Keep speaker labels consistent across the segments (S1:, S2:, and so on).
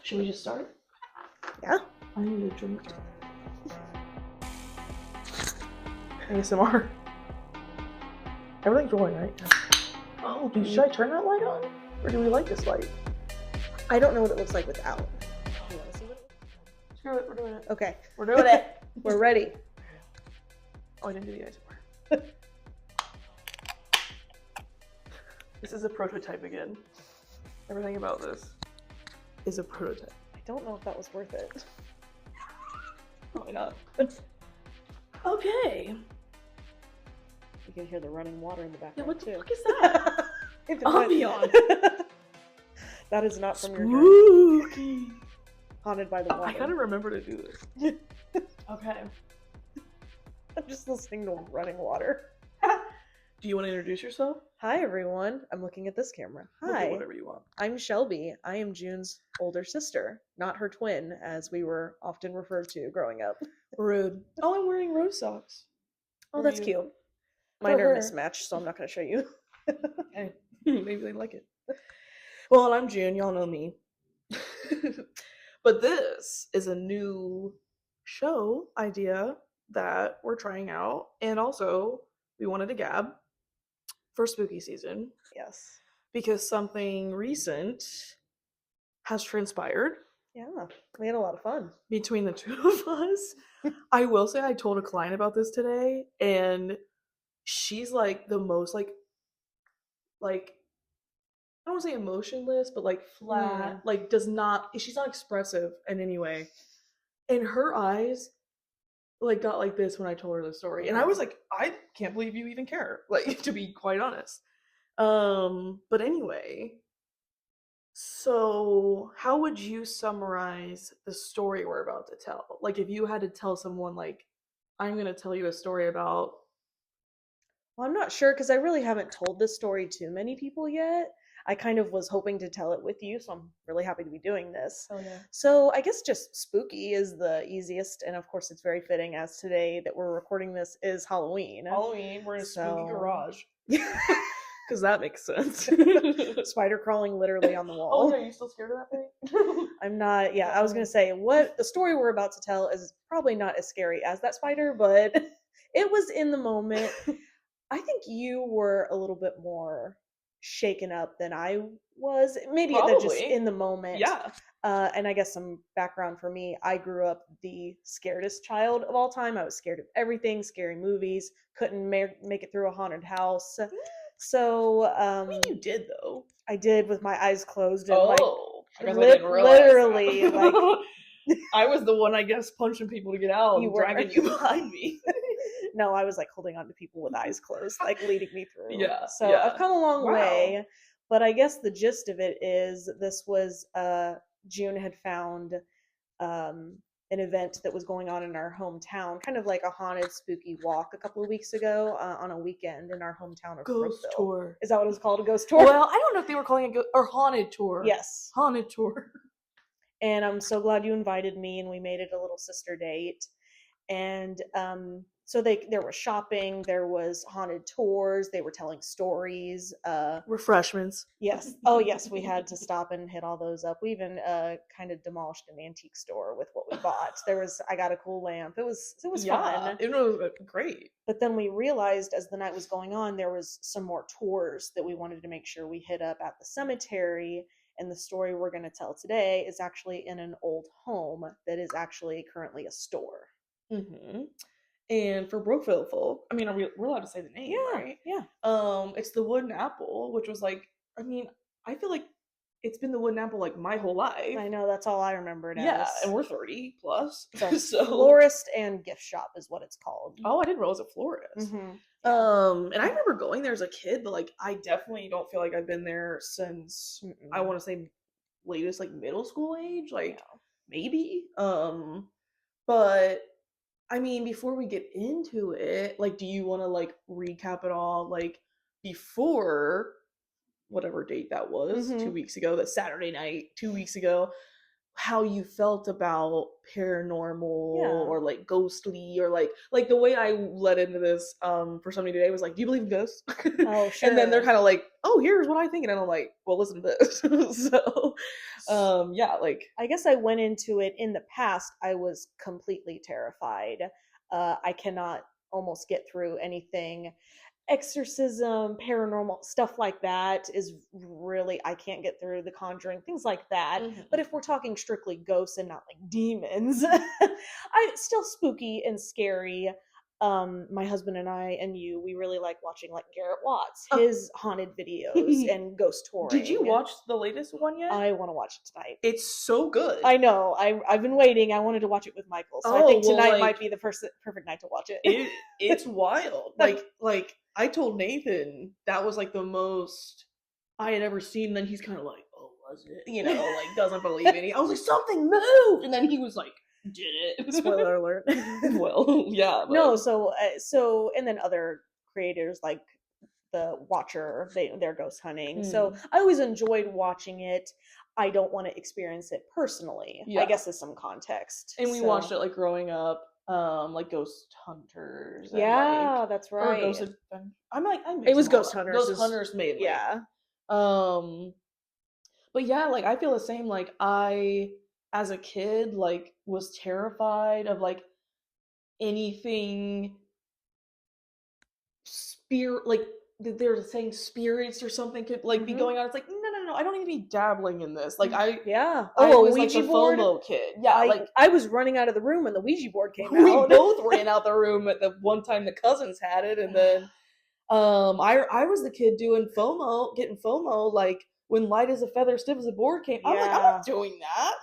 S1: Should we just start?
S2: Yeah.
S1: I need a drink. ASMR. Everything's rolling, right? Oh, should I turn that light on? Or do we like this light?
S2: I don't know what it looks like without. You want to see what it looks like?
S1: Screw it, we're doing it.
S2: Okay.
S1: We're doing it.
S2: We're ready.
S1: Oh, I didn't do the ASMR. This is a prototype again. Everything about this is a prototype.
S2: I don't know if that was worth it.
S1: Probably not. Okay.
S2: You can hear the running water in the background.
S1: Yeah, what the
S2: too.
S1: fuck is that? Ambiance.
S2: That is not from your dream.
S1: Spooky.
S2: Haunted by the water.
S1: I gotta remember to do this. Okay.
S2: I'm just listening to running water.
S1: Do you want to introduce yourself?
S2: Hi, everyone. I'm looking at this camera. Hi.
S1: Whatever you want.
S2: I'm Shelby. I am June's older sister, not her twin, as we were often referred to growing up.
S1: Rude. Oh, I'm wearing rose socks.
S2: Oh, that's
S1: you?
S2: cute. Mine
S1: For
S2: are
S1: her.
S2: mismatched, so I'm not going to show you.
S1: Okay. Maybe they like it. Well, I'm June. Y'all know me. But this is a new show idea that we're trying out. And also, we wanted to gab for spooky season
S2: Yes.
S1: because something recent has transpired
S2: Yeah. We had a lot of fun.
S1: between the two of us. I will say I told a client about this today, and she's like the most like I don't want to say emotionless, but like flat, like she's not expressive in any way. And her eyes like got like this when I told her the story. And I was like, I can't believe you even care, like, to be quite honest. But anyway, so how would you summarize the story we're about to tell? Like, if you had to tell someone, like, I'm gonna tell you a story about.
S2: Well, I'm not sure because I really haven't told this story to many people yet. I kind of was hoping to tell it with you, so I'm really happy to be doing this.
S1: Oh yeah.
S2: So I guess just spooky is the easiest, and of course it's very fitting as today that we're recording this is Halloween.
S1: Halloween, we're in a spooky
S2: So-
S1: garage. Because that makes sense.
S2: Spider crawling literally on the wall.
S1: Oh, are you still scared of that thing?
S2: I'm not, yeah, I was gonna say, what the story we're about to tell is probably not as scary as that spider, but it was in the moment. I think you were a little bit more shaken up than I was. Maybe just
S1: Probably.
S2: in the moment.
S1: Yeah.
S2: And I guess some background for me, I grew up the scaredest child of all time. I was scared of everything, scary movies, couldn't make it through a haunted house. So,
S1: I mean, you did, though.
S2: I did with my eyes closed and
S1: I guess I didn't realize
S2: literally,
S1: that.
S2: like...
S1: I was the one, I guess, punching people to get out
S2: You
S1: and
S2: were.
S1: dragging you behind me.
S2: No, I was like holding on to people with eyes closed, like leading me through.
S1: Yeah,
S2: So
S1: yeah.
S2: I've come a long
S1: Wow.
S2: way, but I guess the gist of it is this was June had found an event that was going on in our hometown, kind of like a haunted, spooky walk a couple of weeks ago on a weekend in our hometown of
S1: Ghost
S2: Brookville.
S1: tour.
S2: Is that what it was called? A ghost tour?
S1: Well, I don't know if they were calling it or haunted tour.
S2: Yes.
S1: Haunted tour.
S2: And I'm so glad you invited me, and we made it a little sister date. And so there was shopping, there was haunted tours, they were telling stories.
S1: Refreshments.
S2: Yes. Oh, yes, we had to stop and hit all those up. We even kind of demolished an antique store with what we bought. I got a cool lamp. It was fun.
S1: It was great.
S2: But then we realized as the night was going on, there was some more tours that we wanted to make sure we hit up at the cemetery. And the story we're going to tell today is actually in an old home that is actually currently a store.
S1: Mm-hmm. And for Brookville folk, I mean, we're allowed to say the name, right?
S2: Yeah.
S1: It's the Wooden Apple, which was like, I mean, I feel like it's been the Wooden Apple like my whole life.
S2: I know, that's all I remember it
S1: Yeah,
S2: as.
S1: and we're 30 plus.
S2: So florist and gift shop is what it's called.
S1: Oh, I didn't realize a florist.
S2: Mm-hmm.
S1: And I remember going there as a kid, but like I definitely don't feel like I've been there since I want to say latest like middle school age, like maybe. But I mean, before we get into it, like, do you want to like recap it all, like before whatever date that was, 2 weeks ago, that Saturday night, 2 weeks ago? how you felt about paranormal
S2: Yeah.
S1: or like ghostly or like the way I led into this for somebody today was like, do you believe in ghosts?
S2: Oh,
S1: And then they're
S2: sure.
S1: kind of like, oh, here's what I think, and I'm like, well, listen to this. So yeah, like
S2: I guess I went into it in the past. I was completely terrified. I cannot almost get through anything exorcism, paranormal stuff like that is really, I can't get through The Conjuring, things like that. But if we're talking strictly ghosts and not like demons, I still spooky and scary. My husband and I and you, we really like watching like Garrett Watts, his haunted videos and ghost
S1: Did you
S2: touring.
S1: watch the latest one yet?
S2: I want to watch it tonight.
S1: It's so good.
S2: I know. I've been waiting. I wanted to watch it with Michael, so I think tonight might be the perfect night to watch it.
S1: It's wild. Like I told Nathan that was like the most I had ever seen. Then he's kind of like, "Oh, was it?" You know, like doesn't believe it. I was like, "Something moved," and then he was like, "Did it?"
S2: Spoiler alert.
S1: Well, yeah. But...
S2: No, so and then other creators like the Watcher, they're ghost hunting. So I always enjoyed watching it. I don't want to experience it personally. Yeah. I guess as some context.
S1: And we watched it like growing up, like Ghost Hunters. And,
S2: yeah,
S1: like,
S2: that's right.
S1: Or Ghost I'm like,
S2: it was Ghost Hunters.
S1: Ghost Hunters mainly.
S2: Yeah.
S1: But yeah, like I feel the same. Like I, as a kid, like was terrified of like anything like they're saying spirits or something could like be going on. It's like no, I don't need to be dabbling in this. Like I was Ouija like the
S2: board
S1: FOMO kid. Yeah, like
S2: I was running out of the room when the Ouija board came out.
S1: We both ran out the room at the one time the cousins had it, and then I was the kid doing FOMO, getting FOMO like when light as a feather, stiff as a board came. I'm like, I'm not doing that.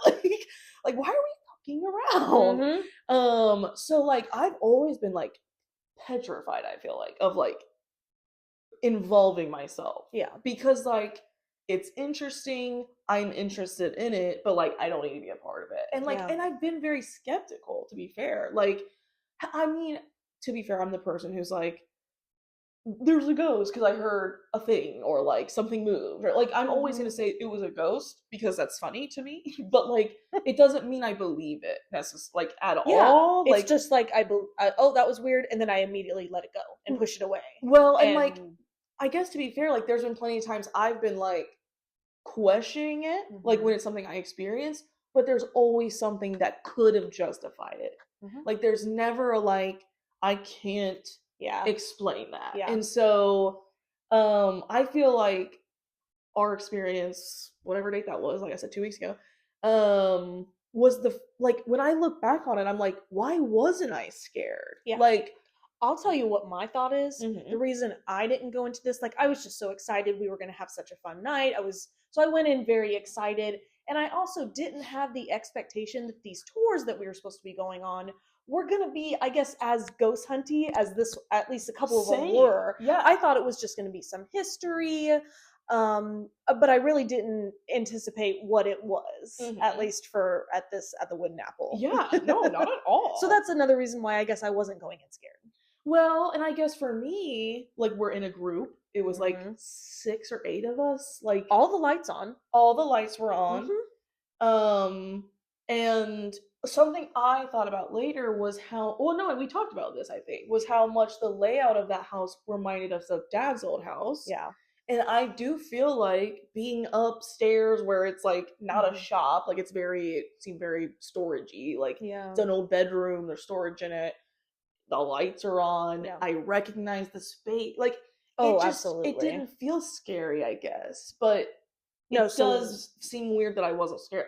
S1: Like why are we fucking around? So like I've always been like petrified, I feel like, of like involving myself.
S2: Yeah.
S1: Because like it's interesting, I'm interested in it, but like I don't need to be a part of it. And like and I've been very skeptical, to be fair. Like I mean, to be fair, I'm the person who's like, there's a ghost because I heard a thing or like something moved, or like I'm always gonna say it was a ghost because that's funny to me, but like it doesn't mean I believe it necessarily, like at all.
S2: It's just like oh, that was weird, and then I immediately let it go and push it away.
S1: Well, and like I guess to be fair, like there's been plenty of times I've been like questioning it, like when it's something I experienced, but there's always something that could have justified it. Like there's never a like I can't explain that. And so I feel like our experience, whatever date that was, like I said 2 weeks ago, was the like when I look back on it, I'm like, why wasn't I scared? Like
S2: I'll tell you what my thought is. The reason I didn't go into this, like I was just so excited we were going to have such a fun night. I went in very excited, and I also didn't have the expectation that these tours that we were supposed to be going on were going to be, I guess, as ghost hunty as this, at least a couple of them were.
S1: Yeah.
S2: I thought it was just going to be some history, but I really didn't anticipate what it was, at least at the Wooden Apple.
S1: Yeah, no, not at all.
S2: So that's another reason why I guess I wasn't going in scared.
S1: Well, and I guess for me, like we're in a group. It was like 6 or 8 of us. Like
S2: all the lights on.
S1: All the lights were on. And something I thought about later was how, well, no, and we talked about this, I think, was how much the layout of that house reminded us of Dad's old house.
S2: Yeah.
S1: And I do feel like being upstairs where it's like not a shop, like it seemed very storagey. Like it's an old bedroom, there's storage in it. The lights are on. Yeah. I recognize the space. Like,
S2: absolutely.
S1: It didn't feel scary, I guess, but it does seem weird that I wasn't scared.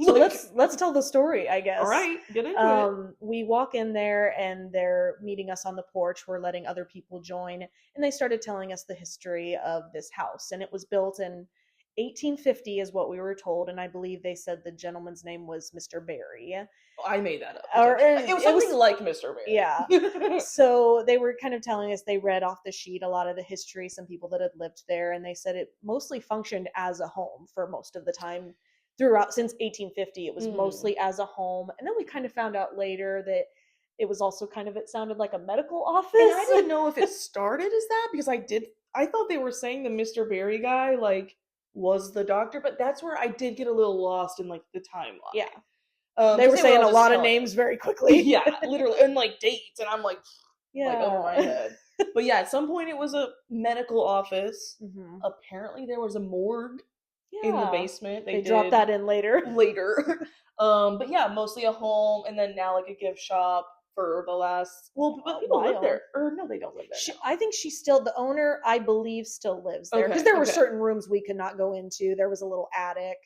S2: So let's tell the story, I guess.
S1: All right, get into it.
S2: We walk in there and they're meeting us on the porch. We're letting other people join, and they started telling us the history of this house. And it was built in 1850 is what we were told, and I believe they said the gentleman's name was Mr. Barry.
S1: I made that up. It was something like Mr. Barry.
S2: Yeah. So they were kind of telling us, they read off the sheet a lot of the history, some people that had lived there, and they said it mostly functioned as a home for most of the time. Throughout, since 1850, it was mostly as a home. And then we kind of found out later that it was also it sounded like a medical office.
S1: And I didn't know if it started as that, because I thought they were saying the Mr. Barry guy, like, was the doctor, but that's where I did get a little lost in like the timeline.
S2: Yeah. They
S1: 'cause
S2: were saying
S1: all
S2: a
S1: just
S2: lot of
S1: telling
S2: names
S1: us.
S2: very quickly.
S1: Yeah, literally, and like dates, and I'm like over my
S2: Yeah.
S1: head. But yeah, at some point it was a medical office.
S2: Mhm.
S1: Apparently there was a morgue in the
S2: Yeah.
S1: basement.
S2: They dropped that in later.
S1: later. But yeah, mostly a home, and then now like a gift shop for the last. Well, but people live
S2: while.
S1: there, or no, they don't live there.
S2: I think she's still the owner. I believe still lives there because
S1: Okay,
S2: there were
S1: okay.
S2: certain rooms we could not go into. There was a little attic,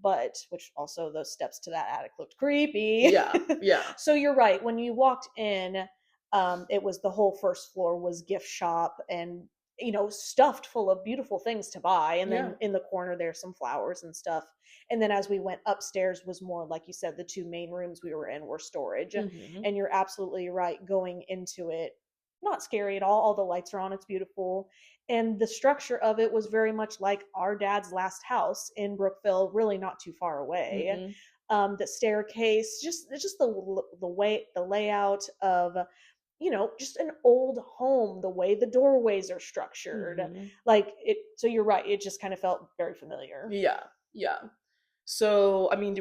S2: but which also those steps to that attic looked creepy.
S1: Yeah, yeah.
S2: So you're right. When you walked in, it was the whole first floor was gift shop and stuffed full of beautiful things to buy, and then in the corner there's some flowers and stuff. And then as we went upstairs was more, like you said, the two main rooms we were in were storage. And you're absolutely right, going into it, not scary at all the lights are on, it's beautiful, and the structure of it was very much like our dad's last house in Brookville, really not too far away. The staircase, just the way, the layout of just an old home, the way the doorways are structured, like it. So you're right, it just kind of felt very familiar.
S1: Yeah. So I mean,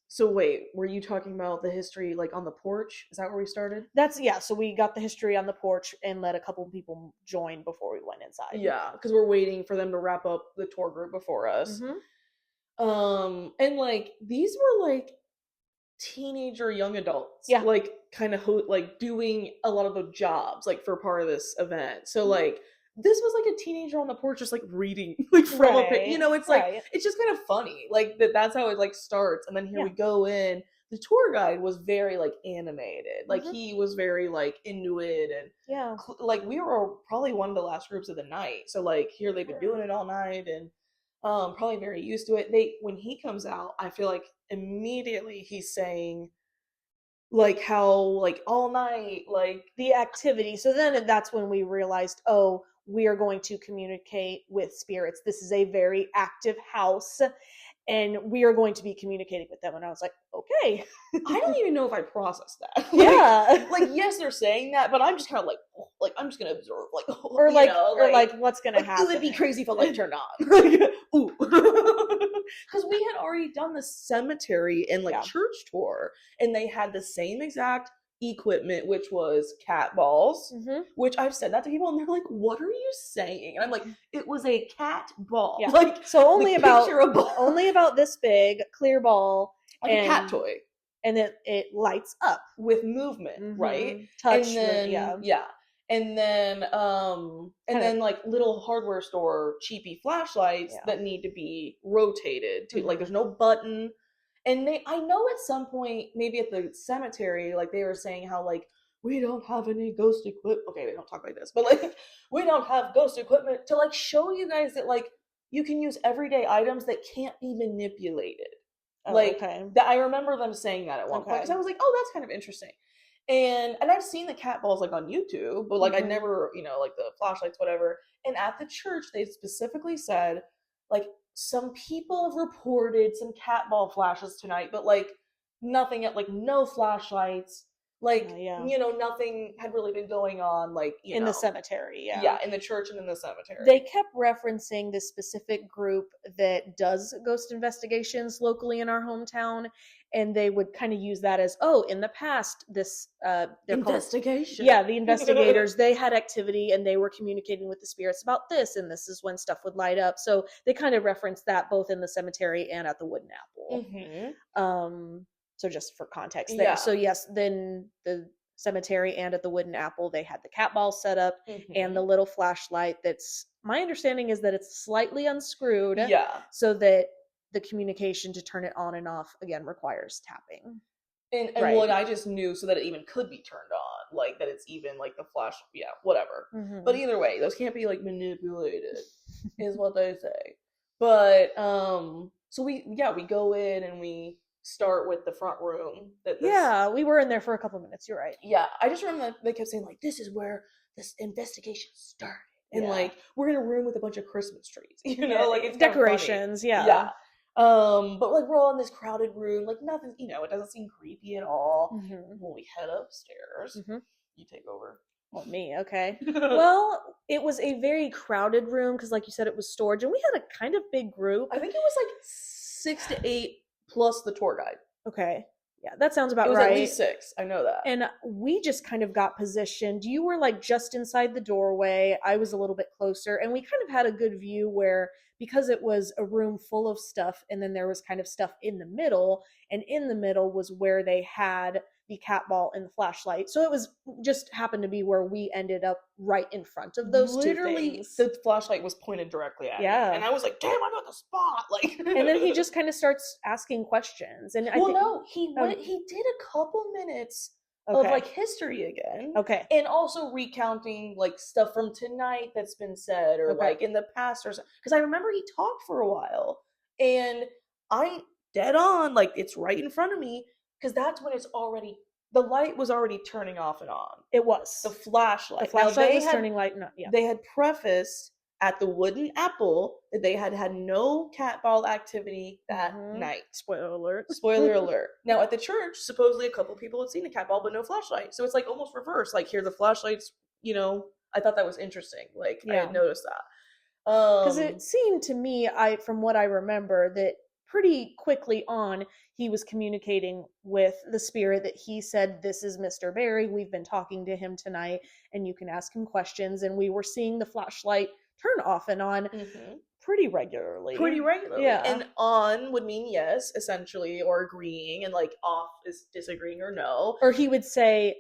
S1: so wait, were you talking about the history like on the porch? Is that where we started?
S2: So we got the history on the porch and let a couple people join before we went inside.
S1: Yeah, because we're waiting for them to wrap up the tour group before us. And like these were like teenager young adults, like kind of like doing a lot of the jobs like for part of this event. So like this was like a teenager on the porch just like reading like from a page. It's like it's just kind of funny like that's how it like starts. And then here we go in. The tour guide was very like animated, like he was very like into it, and like we were probably one of the last groups of the night, so like here they've been doing it all night, and probably very used to it. When he comes out, I feel like immediately he's saying like how like all night, like
S2: the activity. So then that's when we realized, oh, we are going to communicate with spirits. This is a very active house, and we are going to be communicating with them. And I was like, okay.
S1: I don't even know if I processed that. Like yes, they're saying that, but I'm just kind of like I'm just gonna observe, like
S2: or like what's gonna happen.
S1: It would be crazy if I like turned on. Ooh. Because we had already done the cemetery and like church tour, and they had the same exact equipment, which was cat balls, which I've said that to people and they're like, what are you saying? And I'm like, it was a cat ball. Like
S2: so only about this big clear ball,
S1: like a cat toy,
S2: and then it lights up
S1: with movement, right?
S2: Touch,
S1: and then and then like little hardware store cheapy flashlights that need to be rotated to like there's no button. And I know at some point, maybe at the cemetery, like they were saying how like we don't have any ghost equipment. Okay, they don't talk like this, but like we don't have ghost equipment to like show you guys that like you can use everyday items that can't be manipulated. That I remember them saying that at one point, because I was like, oh, that's kind of interesting. And I've seen the cat balls like on YouTube, but like I never, like the flashlights, whatever. And at the church, they specifically said like some people have reported some cat ball flashes tonight, but like nothing at like no flashlights, like nothing had really been going on, like
S2: in the cemetery,
S1: in the church and in the cemetery.
S2: They kept referencing this specific group that does ghost investigations locally in our hometown, and they would kind of use that as, oh, in the past this
S1: investigation,
S2: the investigators, they had activity and they were communicating with the spirits about this, and this is when stuff would light up. So they kind of referenced that both in the cemetery and at the Wooden Apple. So just for context there. So yes, then the cemetery and at the Wooden Apple, they had the cat ball set up and the little flashlight that's, my understanding is that it's slightly unscrewed. So that the communication to turn it on and off again requires tapping.
S1: And well, I just knew so that it even could be turned on, like that it's even like the flash, whatever. But either way, those can't be like manipulated, is what they say. But so we go in and we start with the front room. We were in there for a couple minutes. You're right. I just remember that they kept saying like, this is where this investigation started, and like we're in a room with a bunch of Christmas trees, like it's
S2: decorations.
S1: But like we're all in this crowded room, like nothing, it doesn't seem creepy at all. When we head upstairs, you take over.
S2: Well, me, okay. Well, it was a very crowded room because, like you said, it was storage, and we had a kind of big group.
S1: I think it was like 6 to 8 plus the tour guide.
S2: Okay. Yeah, that sounds about
S1: It was
S2: right.
S1: at least 6. I know that.
S2: And we just kind of got positioned. You were like just inside the doorway. I was a little bit closer. And we kind of had a good view where, because it was a room full of stuff, and then there was kind of stuff in the middle. And in the middle was where they had the cat ball and the flashlight. So it was just happened to be where we ended up right in front of those
S1: Literally,
S2: two things.
S1: the flashlight was pointed directly at me. And I was like, damn, I got the spot. Like,
S2: and then he just kind of starts asking questions. And
S1: he did a couple minutes of like history again.
S2: Okay.
S1: And also recounting like stuff from tonight that's been said, or like in the past, or something. Because I remember he talked for a while, and I dead on, like, it's right in front of me, because that's when the light was already turning off and on.
S2: It was.
S1: The flashlight.
S2: The flashlight was turning light. No, yeah.
S1: They had prefaced at the wooden apple that they had no cat ball activity that night.
S2: Spoiler alert.
S1: Spoiler alert. Now, at the church, supposedly a couple people had seen a cat ball, but no flashlight. So it's like almost reverse. Like, here the flashlights, I thought that was interesting. Like, I had noticed that.
S2: Because it seemed to me, from what I remember, that pretty quickly on, he was communicating with the spirit that he said, this is Mr. Barry. We've been talking to him tonight, and you can ask him questions. And we were seeing the flashlight turn off and on pretty regularly.
S1: Yeah. And on would mean yes, essentially, or agreeing, and like off is disagreeing or no.
S2: Or he would say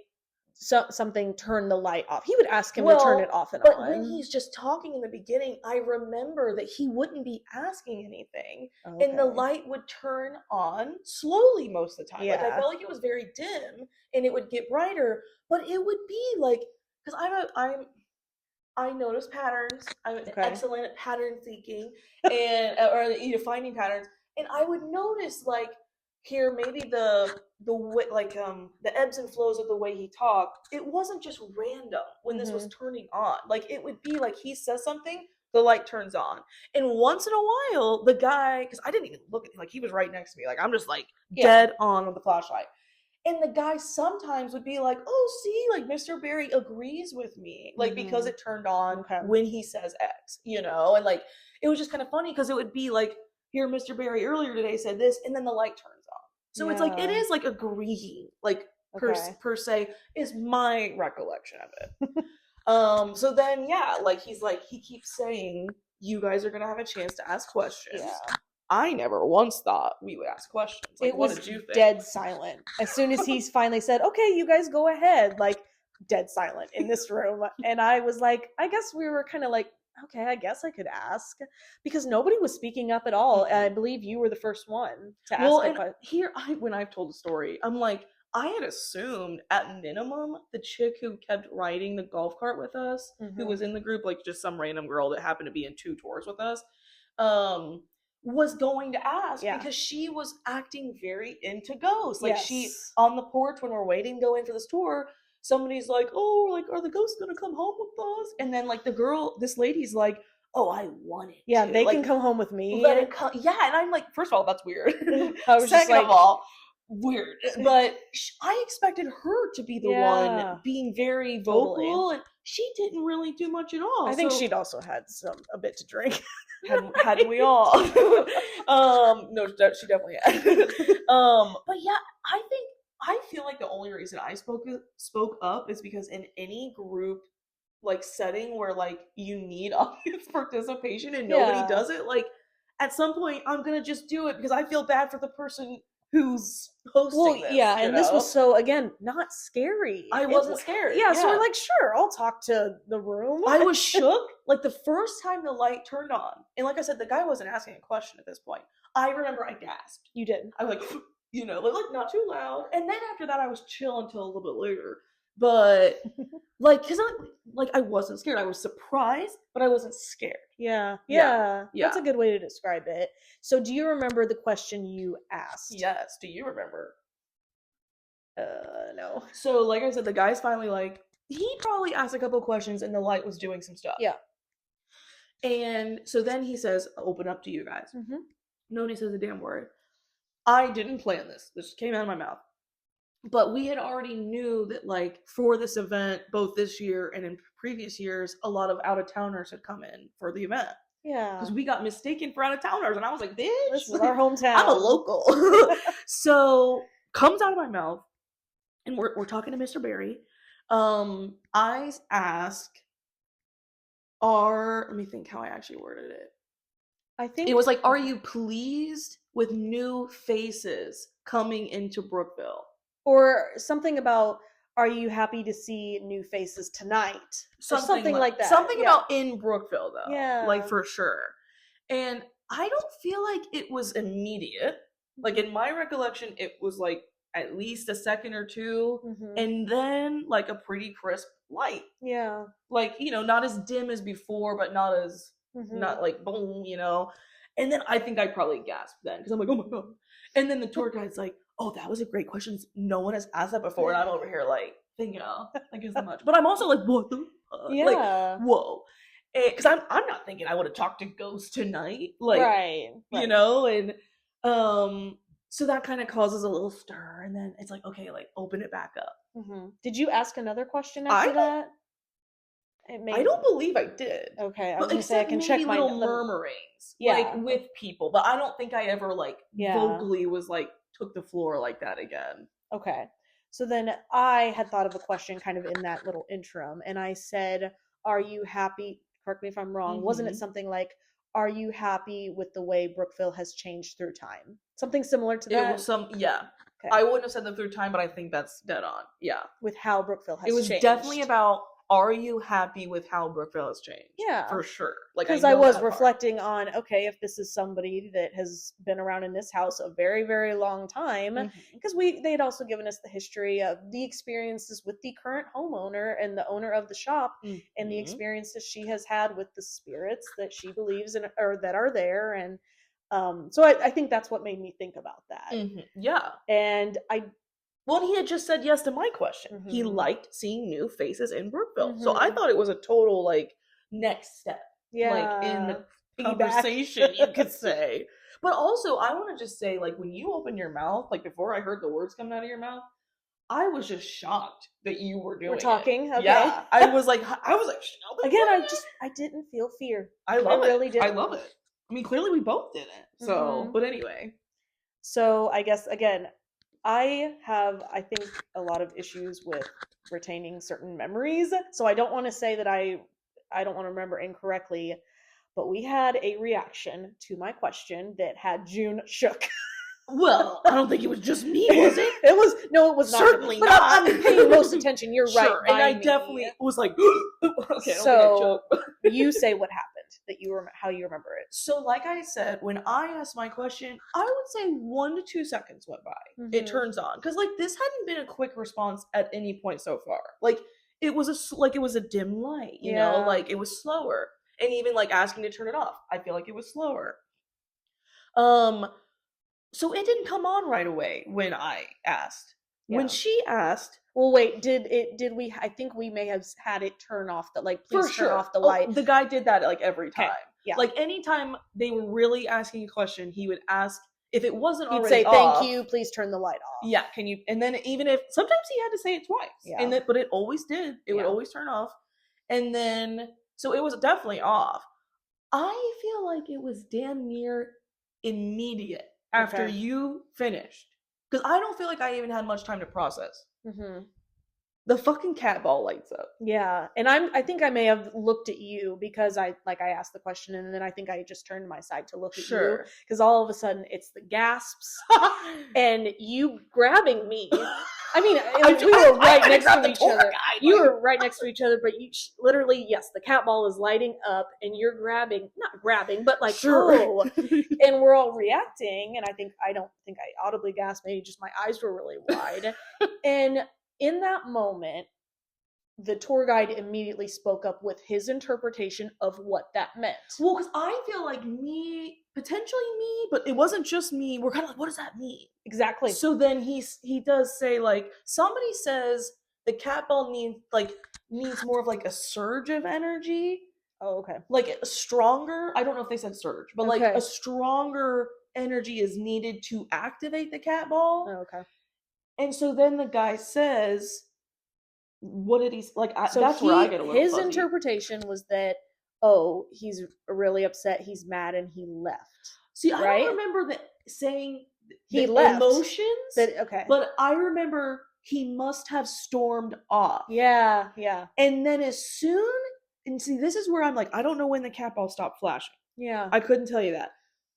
S2: something, turn the light off. He would ask him to turn it off and on.
S1: But when he's just talking in the beginning, I remember that he wouldn't be asking anything, and the light would turn on slowly most of the time. Like, I felt like it was very dim, and it would get brighter, but it would be like, because I notice patterns. I'm excellent at pattern seeking and or finding patterns, and I would notice, like, here maybe the ebbs and flows of the way he talked. It wasn't just random when this was turning on. Like, it would be like he says something, the light turns on, and once in a while the guy, because I didn't even look at him, like, he was right next to me, like, I'm just like dead on with the flashlight. And the guy sometimes would be like, oh, see, like, Mr. Barry agrees with me, like, because it turned on when he says X, and like, it was just kind of funny, because it would be like, here, Mr. Barry earlier today said this, and then the light turns on. So it's like, it is like agreeing, like, per se, is my recollection of it. So then, like, he keeps saying, you guys are going to have a chance to ask questions. Yeah. I never once thought we would ask questions. Like, what did you think?
S2: Dead silent. As soon as he finally said, okay, you guys go ahead, like, dead silent in this room. And I was like, I guess we were kind of like, okay, I guess I could ask, because nobody was speaking up at all. I believe you were the first one to ask.
S1: Well, when I've told the story, I'm like, I had assumed at minimum the chick who kept riding the golf cart with us, who was in the group, like, just some random girl that happened to be in 2 tours with us, was going to ask, because she was acting very into ghosts. Like, she, on the porch when we're waiting to go in for this tour, somebody's like, oh, like, are the ghosts gonna come home with us? And then, like, this lady's like, oh, I want it.
S2: Yeah, they can come home with me.
S1: Let it come. Yeah, and I'm like, first of all, that's weird.
S2: I was Second
S1: of all, weird. But I expected her to be the one being very vocal, and she didn't really do much at all.
S2: I think she'd also had a bit to drink.
S1: Hadn't we all? No, she definitely had. But yeah, I feel like the only reason I spoke up is because in any group, like, setting where, like, you need audience participation and nobody does it, like, at some point I'm gonna just do it, because I feel bad for the person who's hosting this.
S2: Yeah, and this was so, again, not scary.
S1: I wasn't scared.
S2: Yeah, so we're like, sure, I'll talk to the room.
S1: I was shook. Like, the first time the light turned on, and like I said, the guy wasn't asking a question at this point. I remember I gasped.
S2: You did.
S1: I was like, like, not too loud. And then after that, I was chill until a little bit later. But, like, because I wasn't scared. I was surprised, but I wasn't scared.
S2: Yeah. That's a good way to describe it. So do you remember the question you asked?
S1: Yes. Do you remember?
S2: No.
S1: So, like I said, the guy's finally like, he probably asked a couple questions, and the light was doing some stuff.
S2: Yeah.
S1: And so then he says, open up to you guys. Nobody says a damn word. I didn't plan this. This came out of my mouth. But we had already knew that, like, for this event, both this year and in previous years, a lot of out-of-towners had come in for the event.
S2: Yeah.
S1: Because we got mistaken for out-of-towners. And I was like, bitch,
S2: This is our hometown.
S1: I'm a local. So, comes out of my mouth, and we're talking to Mr. Barry. I ask, let me think how I actually worded it.
S2: I think
S1: it was like, are you pleased with new faces coming into Brookville?
S2: Or something about, are you happy to see new faces tonight? Something like that.
S1: Something about in Brookville, though.
S2: Yeah.
S1: Like, for sure. And I don't feel like it was immediate. Like, in my recollection, it was like at least a second or two, and then like a pretty crisp light.
S2: Yeah.
S1: Like, you know, not as dim as before, but not as, not like boom, you know. And then I think I probably gasped then, because I'm like, oh my God. And then the tour guide's like, oh, that was a great question. No one has asked that before. And I'm over here like, thinking, oh, thank you so much. But I'm also like, what the fuck?
S2: Yeah.
S1: Like, whoa. Because I'm not thinking I would have talked to ghosts tonight. Like,
S2: right.
S1: You know, and so that kind of causes a little stir. And then it's like, okay, like, open it back up.
S2: Did you ask another question after that?
S1: I don't believe I did.
S2: Okay, I was gonna say I can check my
S1: little murmurings, like with people, but I don't think I ever like vocally was like took the floor like that again.
S2: Okay, so then I had thought of a question kind of in that little interim, and I said, "Are you happy?" Correct me if I'm wrong. Wasn't it something like, "Are you happy with the way Brookville has changed through time?" Something similar to that.
S1: It was yeah. Okay. I wouldn't have said that through time, but I think that's dead on. Yeah,
S2: with how Brookville has changed.
S1: It was definitely about, are you happy with how Brookville has changed?
S2: Yeah.
S1: For sure. Like,
S2: because I was reflecting on, okay, if this is somebody that has been around in this house a very, very long time, because they had also given us the history of the experiences with the current homeowner and the owner of the shop, and the experiences she has had with the spirits that she believes in, or that are there. And so I think that's what made me think about that.
S1: Yeah.
S2: And
S1: well, he had just said yes to my question. He liked seeing new faces in Brookville. So I thought it was a total, like, next step.
S2: Yeah.
S1: Like, in the conversation, you could say. But also, I want to just say, like, when you open your mouth, like, before I heard the words coming out of your mouth, I was just shocked that you were doing
S2: talking?
S1: it.
S2: Okay.
S1: Yeah. I was like,
S2: again, I didn't feel fear.
S1: I love it.
S2: Really didn't.
S1: I love it. I mean, clearly we both didn't. So, but anyway.
S2: So, I guess, again, I have, I think, a lot of issues with retaining certain memories. So I don't want to say that I don't want to remember incorrectly, but we had a reaction to my question that had June shook.
S1: Well, I don't think it was just me, was it?
S2: It was not.
S1: Certainly
S2: but
S1: not.
S2: I'm paying most attention. You're right.
S1: And I definitely was like, okay.
S2: So you say what happened, how you remember it.
S1: So, like I said, when I asked my question, I would say 1 to 2 seconds went by. It turns on, because like this hadn't been a quick response at any point so far. Like it was a dim light, you know, like it was slower, and even like asking to turn it off, I feel like it was slower. So it didn't come on right away when I asked. Yeah. When she asked,
S2: well, wait, did we? I think we may have had it turn off. That like, please turn off the light.
S1: The guy did that like every time.
S2: Okay. Yeah.
S1: Like anytime they were really asking a question, he would ask if it wasn't already
S2: say,
S1: off.
S2: "Thank you, please turn the light off."
S1: Yeah, can you? And then even if sometimes he had to say it twice, but it always did. It would always turn off, and then so it was definitely off. I feel like it was damn near immediate after you finished, because I don't feel like I even had much time to process. The fucking cat ball lights up.
S2: Yeah, and I think I may have looked at you because I asked the question, and then I think I just turned my side to look at you, because all of a sudden it's the gasps and you grabbing me. I mean, we were right next to each other. You were right next to each other, but you literally, yes, the cat ball is lighting up, and you're not grabbing, but like, oh, and we're all reacting. And I don't think I audibly gasped. Maybe just my eyes were really wide. And in that moment, the tour guide immediately spoke up with his interpretation of what that meant.
S1: Well, because I feel like potentially me, but it wasn't just me. We're kind of like, what does that mean?
S2: Exactly.
S1: So then he does say, like, somebody says the cat ball needs more of like a surge of energy.
S2: Oh, okay.
S1: Like a stronger, I don't know if they said surge, but like a stronger energy is needed to activate the cat ball.
S2: Oh, okay.
S1: And so then the guy says, what did he like?
S2: So
S1: that's where I get a little
S2: his
S1: fuzzy.
S2: interpretation was that, oh, he's really upset, he's mad, and he left.
S1: See, I don't remember that saying
S2: he left.
S1: Emotions.
S2: Okay.
S1: But I remember he must have stormed off.
S2: Yeah.
S1: And then as soon, and see, this is where I'm like, I don't know when the cat ball stopped flashing.
S2: Yeah.
S1: I couldn't tell you that.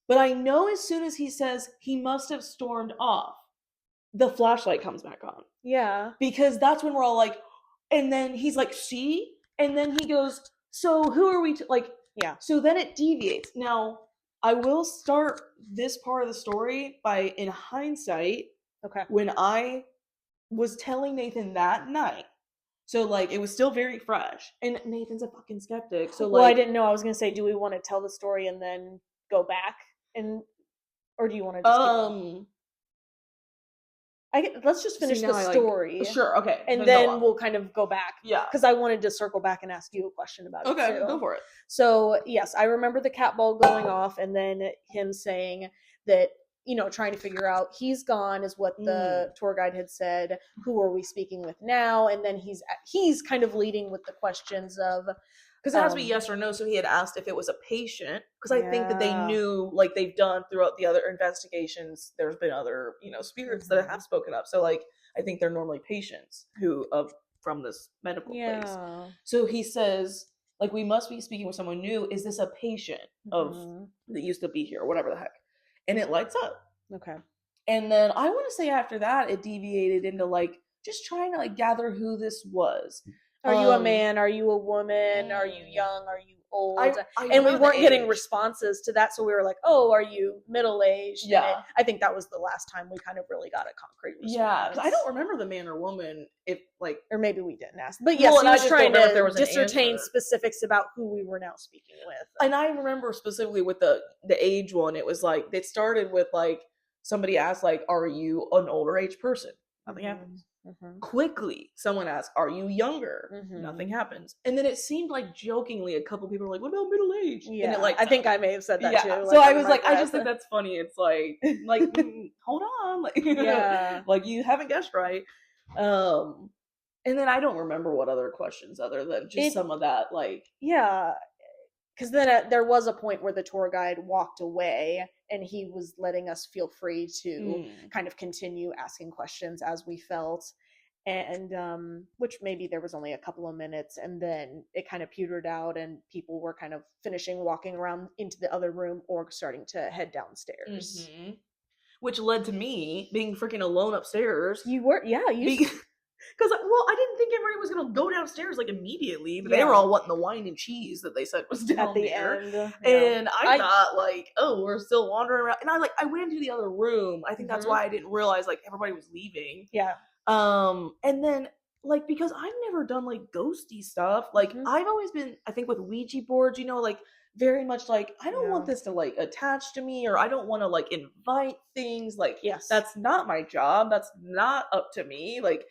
S1: But I know as soon as he says he must have stormed off, the flashlight comes back on.
S2: Yeah.
S1: Because that's when we're all like, and then he's like, see? And then he goes, so who are we like?
S2: Yeah.
S1: So then it deviates. Now, I will start this part of the story by, in hindsight,
S2: okay,
S1: when I was telling Nathan that night, so like it was still very fresh, and Nathan's a fucking skeptic. So like,
S2: well, I didn't know. I was gonna say, do we want to tell the story and then go back, and or do you want to just let's just finish the story.
S1: Sure, okay.
S2: And then we'll kind of go back.
S1: Yeah.
S2: Because I wanted to circle back and ask you a question about it.
S1: Okay, go for it.
S2: So, yes, I remember the cat ball going off and then him saying that, trying to figure out he's gone is what the tour guide had said. Who are we speaking with now? And then he's kind of leading with the questions of,
S1: because it has to be yes or no. So he had asked if it was a patient, because I think that they knew, like they've done throughout the other investigations, there's been other, spirits that have spoken up. So like, I think they're normally patients from this medical place. So he says, like, we must be speaking with someone new. Is this a patient of that used to be here, or whatever the heck? And it lights up.
S2: Okay.
S1: And then I want to say after that, it deviated into like just trying to like gather who this was.
S2: Are you a man? Are you a woman? Are you young? Are you old? And we weren't getting responses to that, so we were like, oh, are you middle-aged?
S1: Yeah.
S2: I think that was the last time we kind of really got a concrete response.
S1: Yeah, because I don't remember the man or woman, if like...
S2: Or maybe we didn't ask. But yes, he was trying to discertain specifics about who we were now speaking with.
S1: And I remember specifically with the age one, it was like, it started with like, somebody asked like, are you an older age person? Nothing happens. Quickly, someone asked, are you younger? Nothing happens. And then it seemed like jokingly, a couple people were like, what about middle age?
S2: Yeah,
S1: and it, like,
S2: I think I may have said that too. Like,
S1: so I was like, I just think that's funny. It's like hold on, like, like you haven't guessed right. And then I don't remember what other questions other than just some of that, like,
S2: because then there was a point where the tour guide walked away and he was letting us feel free to kind of continue asking questions as we felt. And which maybe there was only a couple of minutes, and then it kind of petered out and people were kind of finishing walking around into the other room or starting to head downstairs.
S1: Which led to me being freaking alone upstairs.
S2: You were,
S1: because, well, I didn't think everybody was going to go downstairs, like, immediately. But they were all wanting the wine and cheese that they said was down
S2: at the
S1: there.
S2: end.
S1: And I thought, like, oh, we're still wandering around. And I went into the other room. I think that's why I didn't realize, like, everybody was leaving.
S2: Yeah.
S1: And then, like, because I've never done, like, ghosty stuff. Like, I've always been, I think, with Ouija boards, like, very much like, I don't want this to like attach to me, or I don't want to like invite things. Like, that's not my job. That's not up to me. Like,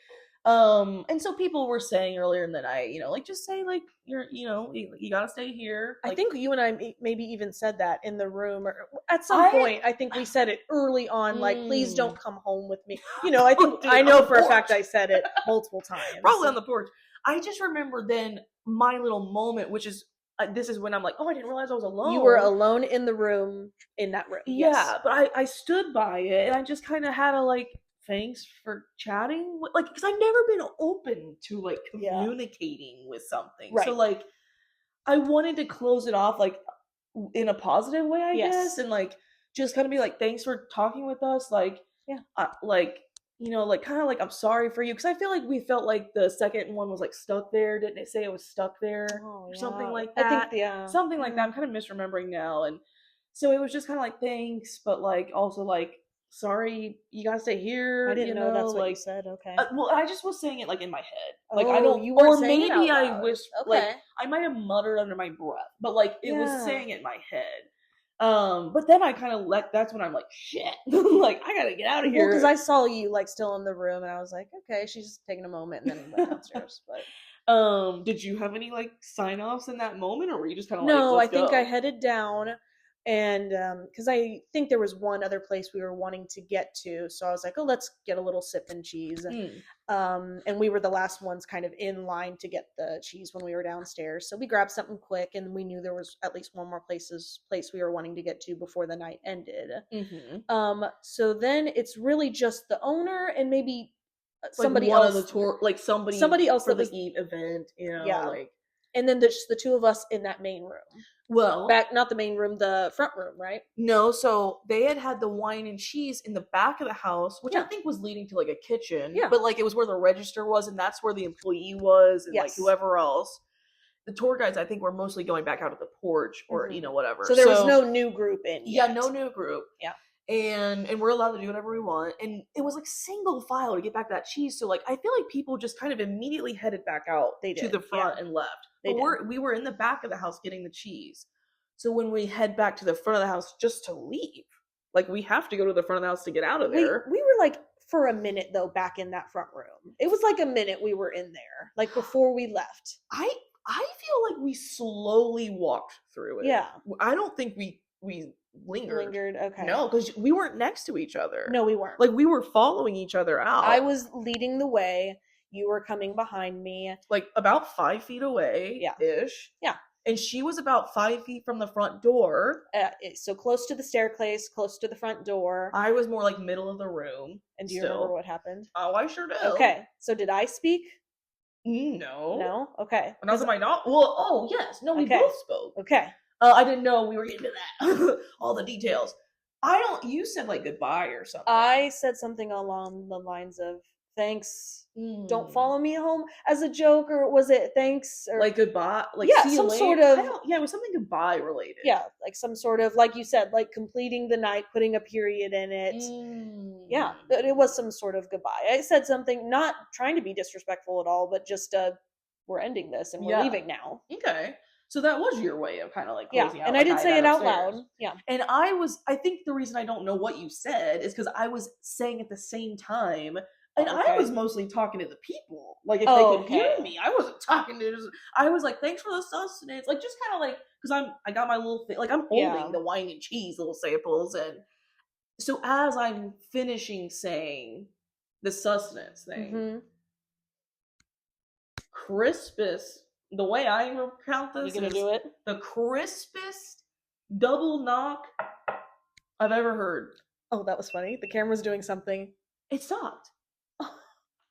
S1: and so people were saying earlier in the night, like, just say like, you're, you gotta stay here. Like,
S2: I think you and I maybe even said that in the room, or at some point. I think we said it early on, like, please don't come home with me. I think I know for a fact I said it multiple times.
S1: Probably on the porch. I just remember then my little moment, which is, this is when I'm like, oh, I didn't realize I was alone.
S2: You were alone in the room, in that room.
S1: Yeah, but I stood by it, and I just kind of had a like, thanks for chatting. Like, because I've never been open to like communicating with something. Right. So like, I wanted to close it off like in a positive way, I guess, and like just kind of be like, thanks for talking with us. Like, like, like kind of like, I'm sorry for you, because I feel like we felt like the second one was like stuck there. Didn't it say it was stuck there or something like that?
S2: I think
S1: something like that. I'm kind of misremembering now, and so it was just kind of like, thanks, but like also like, sorry, you gotta stay here.
S2: I didn't know that's what you said. Okay.
S1: Well, I just was saying it like in my head. Like,
S2: I don't. You were saying
S1: maybe
S2: it out loud.
S1: I wish.
S2: Okay.
S1: Like, I might have muttered under my breath, but like it was saying it in my head. But then I kind of that's when I'm like, shit, like I gotta get out of here.
S2: Well, because I saw you like still in the room, and I was like, okay, she's just taking a moment, and then went downstairs. But
S1: did you have any like sign offs in that moment, or were you just kind of
S2: no?
S1: like,
S2: I think I headed down. And because I think there was one other place we were wanting to get to, so I was like, oh, let's get a little sip and cheese. And we were the last ones kind of in line to get the cheese when we were downstairs, so we grabbed something quick, and we knew there was at least one more place we were wanting to get to before the night ended. So then it's really just the owner and maybe somebody
S1: one
S2: else,
S1: of the tour, like somebody
S2: else
S1: for
S2: that
S1: the event,
S2: yeah,
S1: like.
S2: And then there's the two of us in that main room.
S1: Well,
S2: not the main room, the front room, right?
S1: No, so they had the wine and cheese in the back of the house, which I think was leading to like a kitchen.
S2: Yeah.
S1: But like it was where the register was, and that's where the employee was, and like whoever else. The tour guides, I think, were mostly going back out of the porch or whatever.
S2: So there was no new group in.
S1: Yeah, no new group.
S2: Yeah.
S1: And we're allowed to do whatever we want. And it was like single file to get back that cheese. So like I feel like people just kind of immediately headed back out to the front and left. We were in the back of the house getting the cheese. So when we head back to the front of the house just to leave, like we have to go to the front of the house to get out of there.
S2: We were like for a minute though back in that front room. It was like a minute we were in there, like before we left.
S1: I feel like we slowly walked through it.
S2: Yeah.
S1: I don't think we lingered.
S2: Okay.
S1: No, because we weren't next to each other.
S2: No, we weren't.
S1: Like we were following each other out.
S2: I was leading the way. You were coming behind me.
S1: Like about 5 feet away.
S2: Yeah.
S1: Ish.
S2: Yeah.
S1: And she was about 5 feet from the front door.
S2: So close to the staircase, close to the front door.
S1: I was more like middle of the room.
S2: And do you remember what happened?
S1: Oh, I sure do.
S2: Okay. So did I speak?
S1: No.
S2: No? Okay.
S1: And also my dog. Well, oh yes. No, we both spoke.
S2: Okay.
S1: I didn't know we were getting to that. All the details. You said like goodbye or something.
S2: I said something along the lines of thanks. Don't follow me home as a joke, or was it thanks or
S1: like goodbye? Like
S2: see some sort of
S1: it was something goodbye related.
S2: Yeah, like some sort of, like you said, like completing the night, putting a period in it. Yeah, but it was some sort of goodbye. I said something, not trying to be disrespectful at all, but just we're ending this and we're leaving now.
S1: Okay. So that was your way of kind of like closing out.
S2: And I did say it out loud. Yeah.
S1: And I think the reason I don't know what you said is because I was saying at the same time. And I was mostly talking to the people. Like, if they could hear me, I wasn't talking to I was like, thanks for the sustenance. Like, just kind of like, because I got my little thing. Like, I'm holding the wine and cheese little samples. And so as I'm finishing saying the sustenance thing, crispest, the way I recount this,
S2: you gonna do it?
S1: The crispest double knock I've ever heard.
S2: Oh, that was funny. The camera's doing something.
S1: It stopped.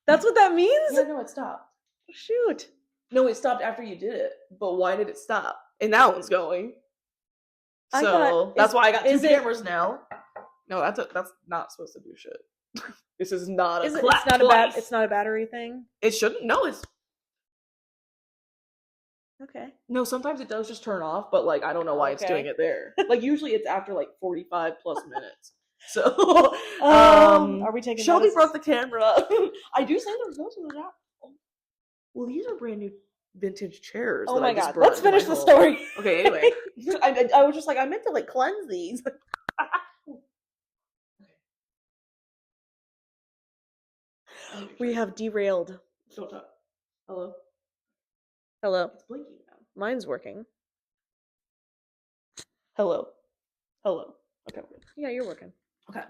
S2: That's what that means?
S1: Yeah, no, it stopped.
S2: Shoot.
S1: No, it stopped after you did it. But why did it stop? And that one's going. So that's why I got two cameras now. No, that's not supposed to do shit. This is not
S2: it's not a battery thing?
S1: It shouldn't. No, it's
S2: okay.
S1: No, sometimes it does just turn off, but like I don't know why it's doing it there. Like usually it's after like 45 plus minutes. So,
S2: are we taking?
S1: Shelby broke the camera. I do say there's no to the job. Well, these are brand new vintage chairs.
S2: Oh my god! Let's finish the story.
S1: Okay. Anyway, I was just like, I meant to like cleanse these.
S2: We have derailed.
S1: Don't talk. Hello.
S2: Hello.
S1: It's blinking now.
S2: Mine's working.
S1: Hello. Okay.
S2: Yeah, you're working.
S1: Okay.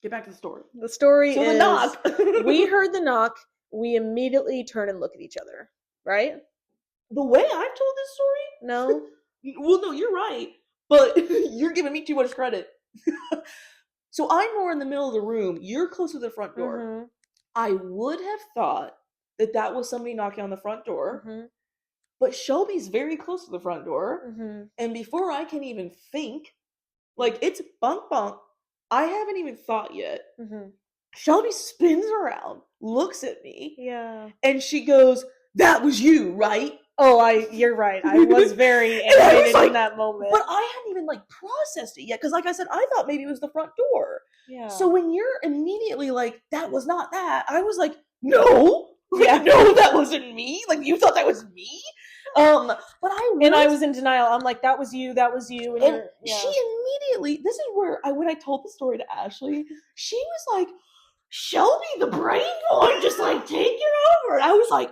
S1: Get back to the story.
S2: The story is
S1: the knock.
S2: We heard the knock. We immediately turn and look at each other. Right?
S1: The way I've told this story?
S2: No.
S1: Well, no, you're right. But you're giving me too much credit. So I'm more in the middle of the room. You're close to the front door. I would have thought that was somebody knocking on the front door. But Shelby's very close to the front door. And before I can even think, like, it's bunk bunk. I haven't even thought yet. Shelby spins around, looks at me.
S2: Yeah.
S1: And she goes, "That was you, right?"
S2: Oh, you're right. I was very animated in that moment.
S1: But I hadn't even like processed it yet. Because like I said, I thought maybe it was the front door.
S2: Yeah.
S1: So when you're immediately like, "That was not that," I was like, "No. Like, no, that wasn't me." Like, you thought that was me? But I
S2: was in denial. I'm like, that was you.
S1: And she immediately, this is where when I told the story to Ashley, she was like, "Shelby, the brain boy, just like take it over." And I was like,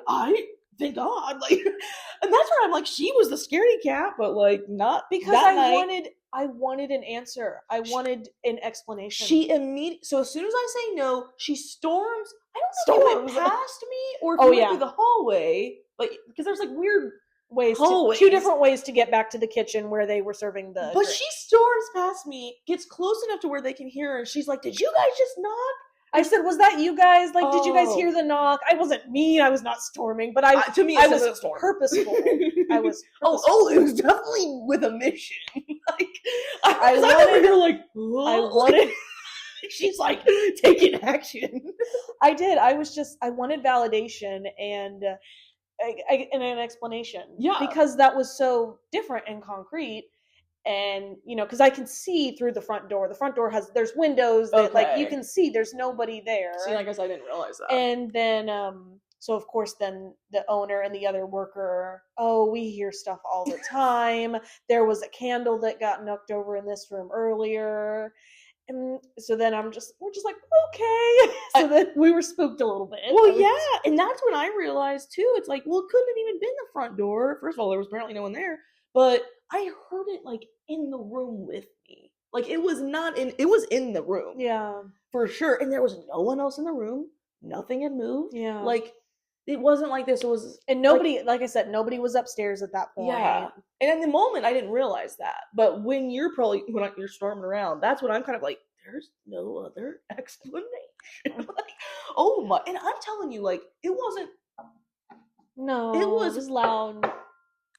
S1: thank God. Like, and that's where I'm like, she was the scaredy cat, but like not
S2: because I wanted I wanted an answer. I wanted an explanation.
S1: So as soon as I say no, she storms. I don't know if it went past me or if it went through the hallway, but because there's like weird
S2: ways,
S1: hallways.
S2: Two different ways to get back to the kitchen where they were serving the.
S1: But she storms past me, gets close enough to where they can hear her, and she's like, "Did you guys just knock?"
S2: I said, "Was that you guys? Like, did you guys hear the knock?" I wasn't mean. I was not storming, but
S1: to me, I was
S2: purposeful. I was.
S1: Purposeful. It was definitely with a mission. Like, I wanted her like. Whoa.
S2: I wanted.
S1: She's like taking action.
S2: I did. I wanted validation and an explanation.
S1: Yeah.
S2: Because that was so different and concrete. And, you know, because I can see through the front door. The front door there's windows that, like, you can see there's nobody there.
S1: See, I guess I didn't realize that.
S2: And then, so of course, then the owner and the other worker, we hear stuff all the time. There was a candle that got knocked over in this room earlier. And so then we're just like, okay. So then we were spooked a little bit.
S1: Well, yeah. And that's when I realized, too, it's like, well, it couldn't have even been the front door. First of all, there was apparently no one there. But I heard it, like, in the room with me. Like, it was in the room.
S2: Yeah.
S1: For sure. And there was no one else in the room. Nothing had moved.
S2: Yeah.
S1: Like, it wasn't like this. It was...
S2: And nobody, like I said, nobody was upstairs at that point.
S1: Yeah. And in the moment, I didn't realize that. But when you're storming around, that's when I'm kind of like, there's no other explanation. Like, oh my... And I'm telling you, like, it wasn't...
S2: No. It was loud.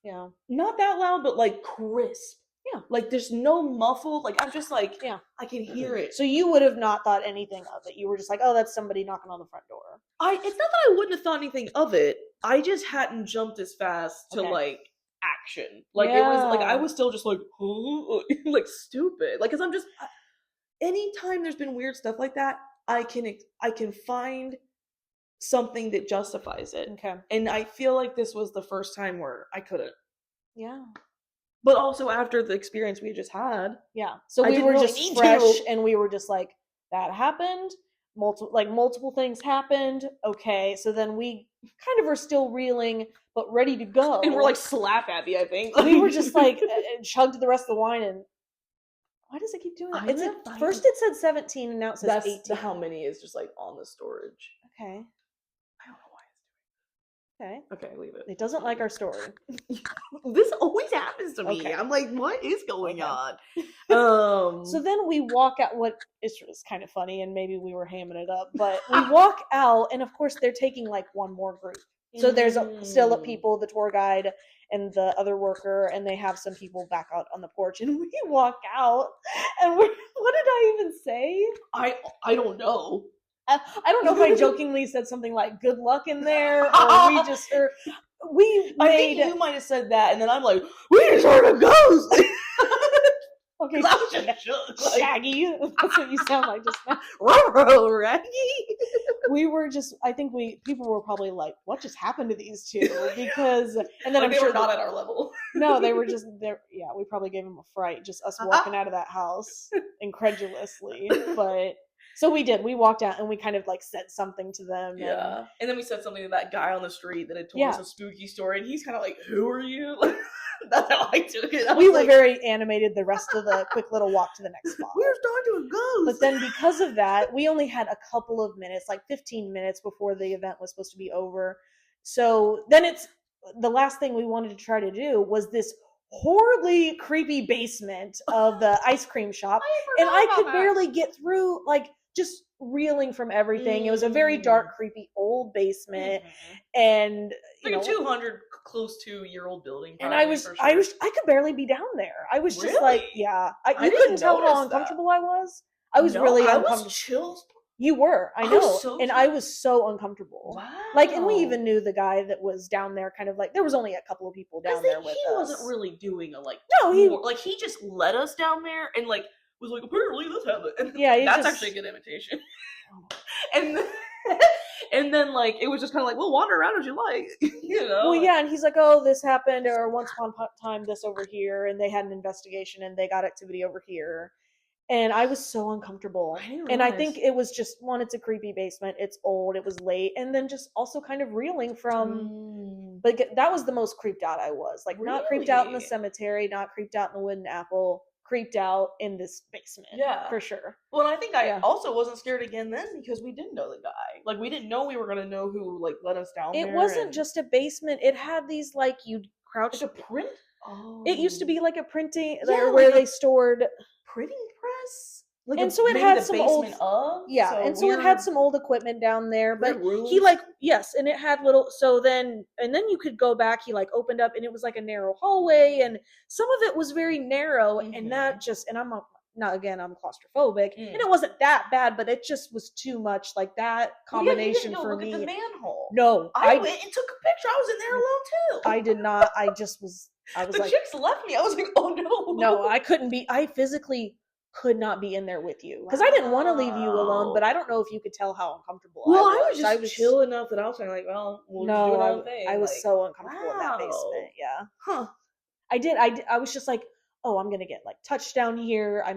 S2: Yeah.
S1: Not that loud, but like crisp.
S2: Yeah.
S1: Like there's no muffled. Like I'm just like, yeah, I can hear it.
S2: So you would have not thought anything of it. You were just like, oh, that's somebody knocking on the front door.
S1: It's not that I wouldn't have thought anything of it. I just hadn't jumped as fast to like action. Like it was like I was still just like, like stupid. Like, cause I'm just anytime there's been weird stuff like that, I can find something that justifies it.
S2: Okay.
S1: And I feel like this was the first time where I couldn't.
S2: Yeah.
S1: But also after the experience we just had.
S2: Yeah. So we were just fresh and we were just like, that happened. Multiple things happened. Okay. So then we kind of are still reeling, but ready to go.
S1: And we're like slap happy, I think.
S2: We were just like, chugged the rest of the wine and why does it keep doing that? First it said 17 and now it says 18.
S1: That's how many is just like on the storage.
S2: Okay.
S1: I don't know why it's doing it. Okay, leave it.
S2: It doesn't like our story.
S1: This always happens to me. Okay. I'm like, what is going on?
S2: So then we walk out. What is kind of funny, and maybe we were hamming it up, but we walk out, and of course they're taking like one more group. So there's still people, the tour guide and the other worker, and they have some people back out on the porch, and we walk out, and what did I even say?
S1: I don't know.
S2: I don't know if I jokingly said something like "good luck" in there, or we just, I
S1: think you might have said that, and then I'm like, we just heard a ghost.
S2: Okay,
S1: I was just shook.
S2: Shaggy. That's what you sound like just now.
S1: Raggy.
S2: We were just. I think people were probably like, "What just happened to these two?" Because, and then
S1: like
S2: I'm sure
S1: they were not at our level.
S2: No, they were just there. Yeah, we probably gave them a fright, just us walking out of that house incredulously, but. So we did. We walked out and we kind of like said something to them.
S1: Yeah. And then we said something to that guy on the street that had told us a spooky story. And he's kind of like, who are you? That's how I took it.
S2: We were very animated the rest of the quick little walk to the next spot.
S1: We were starting to a ghost.
S2: But then because of that, we only had a couple of minutes, like 15 minutes before the event was supposed to be over. So then the last thing we wanted to try to do was this horribly creepy basement of the ice cream shop. And I could barely get through, like, just reeling from everything. It was a very dark, creepy old basement, and
S1: like a 200 close to year old building.
S2: And I could barely be down there. I was just like, you couldn't tell how uncomfortable I was. I was really uncomfortable. I was
S1: chills.
S2: You were, I know, and I was so uncomfortable.
S1: Wow.
S2: Like, and we even knew the guy that was down there. Kind of like there was only a couple of people down there with us.
S1: He wasn't really doing he just let us down there and like. Was like, apparently this happened. And that's actually a good imitation. And then like it was just kind of like, well, wander around as you like, you know.
S2: Well, yeah, and he's like, oh, this happened, or once upon a time this over here, and they had an investigation and they got activity over here, and I was so uncomfortable. And I think it was just it's a creepy basement, it's old, it was late, and then just also kind of reeling from. But that was the most creeped out I was, like not creeped out in the cemetery, not creeped out in the wooden apple. creeped out in this basement.
S1: Yeah.
S2: For sure.
S1: Well, and I think I also wasn't scared again then because we didn't know the guy. Like, we didn't know we were gonna know who like let us down there.
S2: It wasn't just a basement. It had these like you'd crouch.
S1: Like a print. Oh.
S2: It used to be like a printing where like they stored
S1: printing press. Like
S2: and so it had some old
S1: and
S2: so it had some old equipment down there, but he like and it had little then you could go back. He like opened up and it was like a narrow hallway, and some of it was very narrow, and that just and I'm claustrophobic, and it wasn't that bad, but it just was too much. Like that combination
S1: you didn't
S2: for
S1: look
S2: me.
S1: At the manhole.
S2: No,
S1: I went and took a picture. I was in there alone too.
S2: I did not. I was
S1: the
S2: like,
S1: chicks left me. I was like, oh no.
S2: No, I couldn't be. I physically could not be in there with you because I didn't want to leave you alone, but I don't know if you could tell how uncomfortable I was.
S1: I was chill enough that I was like, well, we'll do our own thing.
S2: I was so uncomfortable in that basement. Yeah.
S1: Huh.
S2: I was just like, oh, I'm gonna get like touched down here. I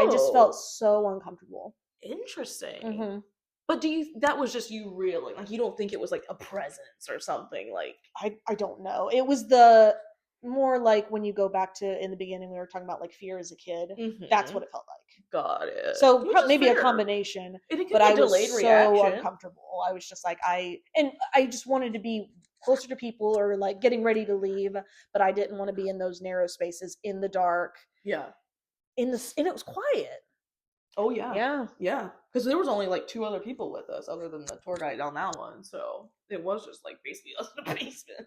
S2: just felt so uncomfortable.
S1: Interesting.
S2: Mm-hmm.
S1: But that was just you reeling? Like, you don't think it was like a presence or something? Like,
S2: I don't know. It was the more like when you go back to in the beginning, we were talking about like fear as a kid. Mm-hmm. That's what it felt like.
S1: Got it.
S2: So maybe a combination. But I was so uncomfortable. I was just like I just wanted to be closer to people or like getting ready to leave, but I didn't want to be in those narrow spaces in the dark.
S1: Yeah.
S2: And it was quiet.
S1: Oh yeah.
S2: Yeah.
S1: Yeah. Because there was only like 2 other people with us other than the tour guide on that one. So it was just like basically us in a basement.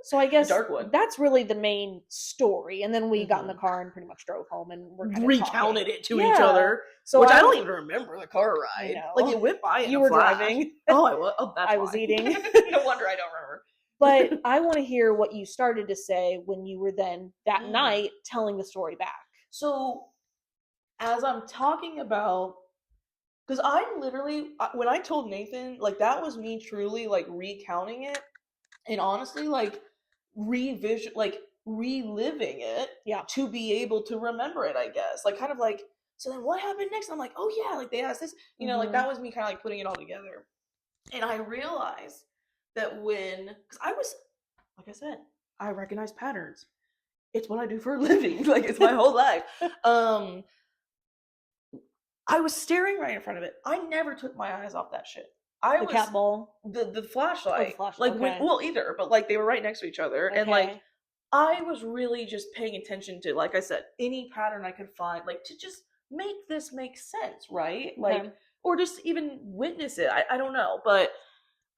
S2: So I guess
S1: dark one.
S2: That's really the main story. And then we got in the car and pretty much drove home and we're kind of
S1: recounted it to each other.
S2: So
S1: which I don't even remember the car ride. Like it went by.
S2: You were driving.
S1: Oh, I was. Oh, that's
S2: I was eating.
S1: No wonder I don't remember.
S2: But I want to hear what you started to say when you were then that night telling the story back.
S1: So as I'm talking about, because I'm literally, when I told Nathan, like that was me truly like recounting it and honestly like reliving it to be able to remember it, I guess. Like kind of like, so then what happened next? I'm like, oh yeah, like they asked this, you know, like that was me kind of like putting it all together. And I realized that because I was, like I said, I recognize patterns. It's what I do for a living. Like it's my whole life. I was staring right in front of it. I never took my eyes off that shit.
S2: The cat ball?
S1: The flashlight.
S2: Oh, the flashlight.
S1: Like either, but like they were right next to each other. Okay. And like I was really just paying attention to, like I said, any pattern I could find, like to just make this make sense, right? Like or just even witness it. I don't know. But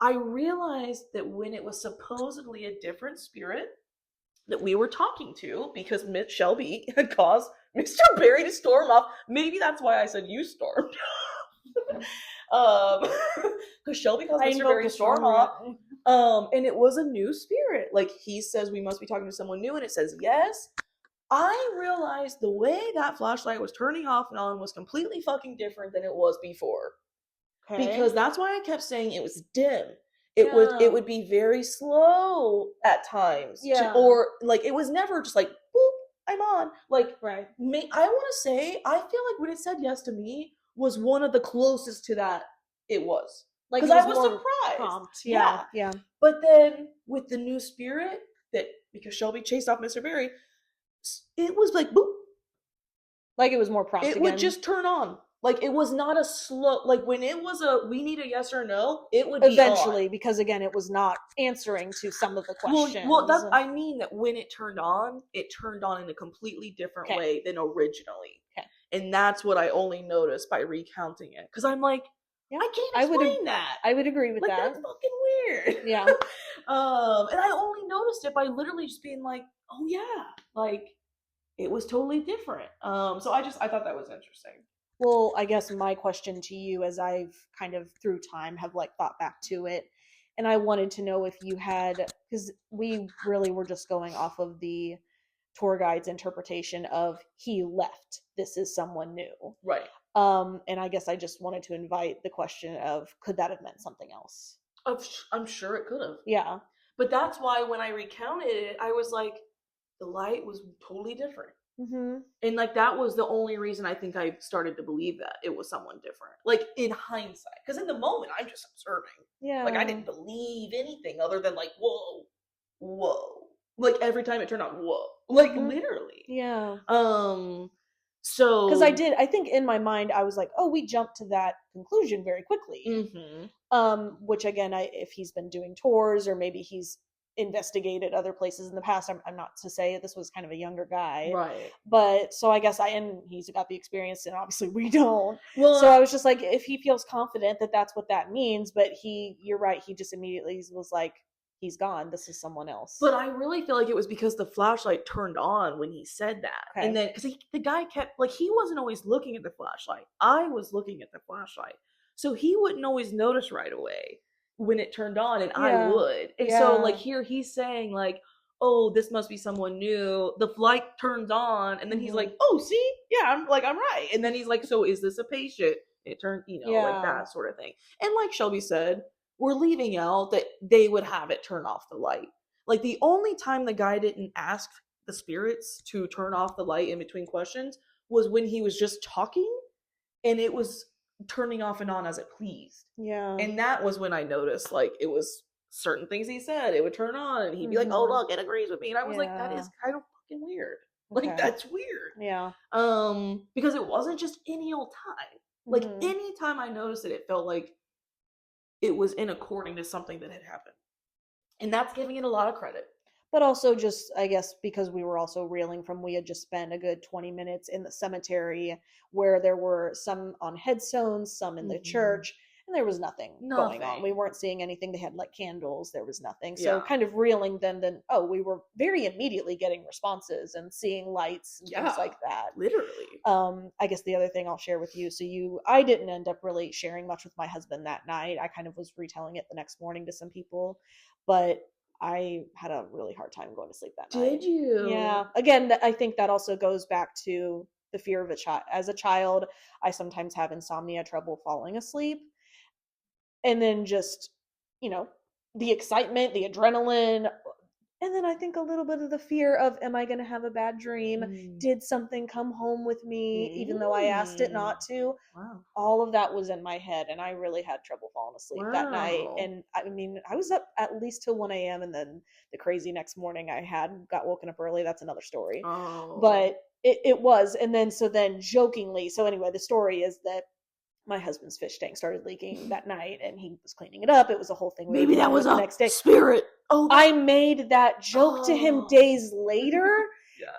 S1: I realized that when it was supposedly a different spirit that we were talking to, because Miss Shelby had caused Mr. Barry to storm off. Maybe that's why I said you stormed. Because Shelby caused Mr. Barry to storm off. And it was a new spirit. Like he says we must be talking to someone new, and it says yes. I realized the way that flashlight was turning off and on was completely fucking different than it was before. Okay. Because that's why I kept saying it was dim. It would be very slow at times. Yeah. Or like it was never just like boop, I'm on. Like I want to say I feel like when it said yes to me was one of the closest to that it was. Like because I was surprised. Prompt. Yeah. But then with the new spirit because Shelby chased off Mr. Barry, it was like boop.
S2: Like it was more prompt.
S1: It would just turn on. Like it was not a slow, like when it was we need a yes or no, it would
S2: eventually, because again, it was not answering to some of the questions.
S1: Well, I mean that when it turned on in a completely different way than originally. Okay. And that's what I only noticed by recounting it. Because I'm like, I can't explain that.
S2: I would agree with that.
S1: That's fucking weird.
S2: Yeah.
S1: And I only noticed it by literally just being like, oh yeah, like it was totally different. So I thought that was interesting.
S2: Well, I guess my question to you, as I've kind of through time have like thought back to it, and I wanted to know if you had, because we really were just going off of the tour guide's interpretation of he left. This is someone new.
S1: Right.
S2: And I guess I just wanted to invite the question of, could that have meant something else?
S1: I'm sure it could have.
S2: Yeah.
S1: But that's why when I recounted it, I was like, the light was totally different. Mm-hmm. And like that was the only reason I think I started to believe that it was someone different, like in hindsight, because in the moment I'm just observing.
S2: Yeah,
S1: like I didn't believe anything other than like whoa, like every time it turned on, whoa, like literally.
S2: Yeah.
S1: So
S2: because I think in my mind I was like, oh, we jumped to that conclusion very quickly. Which again, if he's been doing tours or maybe he's investigated other places in the past, I'm not to say this was kind of a younger guy,
S1: right.
S2: but so I guess and he's got the experience and obviously we don't.
S1: Well,
S2: so I was just like, if he feels confident that that's what that means, but you're right, he just immediately was like, he's gone, this is someone else.
S1: But I really feel like it was because the flashlight turned on when he said that. Okay. And then, because the guy kept, like, he wasn't always looking at the flashlight. I was looking at the flashlight. So he wouldn't always notice right away when it turned on, and I would. And so, like, here he's saying, like, oh, this must be someone new. The light turns on, and then he's like, oh, see? Yeah, I'm right. And then he's like, so is this a patient? It turned, like that sort of thing. And like Shelby said, we're leaving out that they would have it turn off the light. Like, the only time the guy didn't ask the spirits to turn off the light in between questions was when he was just talking, and it was turning off and on as it pleased. Yeah. And that was when I noticed, like, it was certain things he said, it would turn on, and he'd be like, oh, look, it agrees with me. And I was like, that is kind of fucking weird. Like, that's weird. Yeah. Because it wasn't just any old time. Like, any time I noticed it felt like it was in according to something that had happened. And that's giving it a lot of credit.
S2: But also just, I guess, because we were also reeling from, we had just spent a good 20 minutes in the cemetery where there were some on headstones, some in the church, and there was nothing going on. We weren't seeing anything. They had like candles. There was nothing. So kind of reeling then, we were very immediately getting responses and seeing lights and things like that.
S1: Literally.
S2: I guess the other thing I'll share with you. So I didn't end up really sharing much with my husband that night. I kind of was retelling it the next morning to some people, but I had a really hard time going to sleep that night.
S1: Did you?
S2: Yeah. Again, I think that also goes back to the fear of a child. As a child, I sometimes have insomnia, trouble falling asleep. And then just, the excitement, the adrenaline, and then I think a little bit of the fear of, am I going to have a bad dream? Did something come home with me, even though I asked it not to?
S1: Wow.
S2: All of that was in my head, and I really had trouble falling asleep that night. And I mean, I was up at least till 1 a.m. and then the crazy next morning got woken up early. That's another story.
S1: Oh.
S2: But it was. And then jokingly, so anyway, the story is that my husband's fish tank started leaking that night, and he was cleaning it up. It was a whole thing.
S1: Maybe that was a next day. Spirit.
S2: Oh, I made that joke to him days later,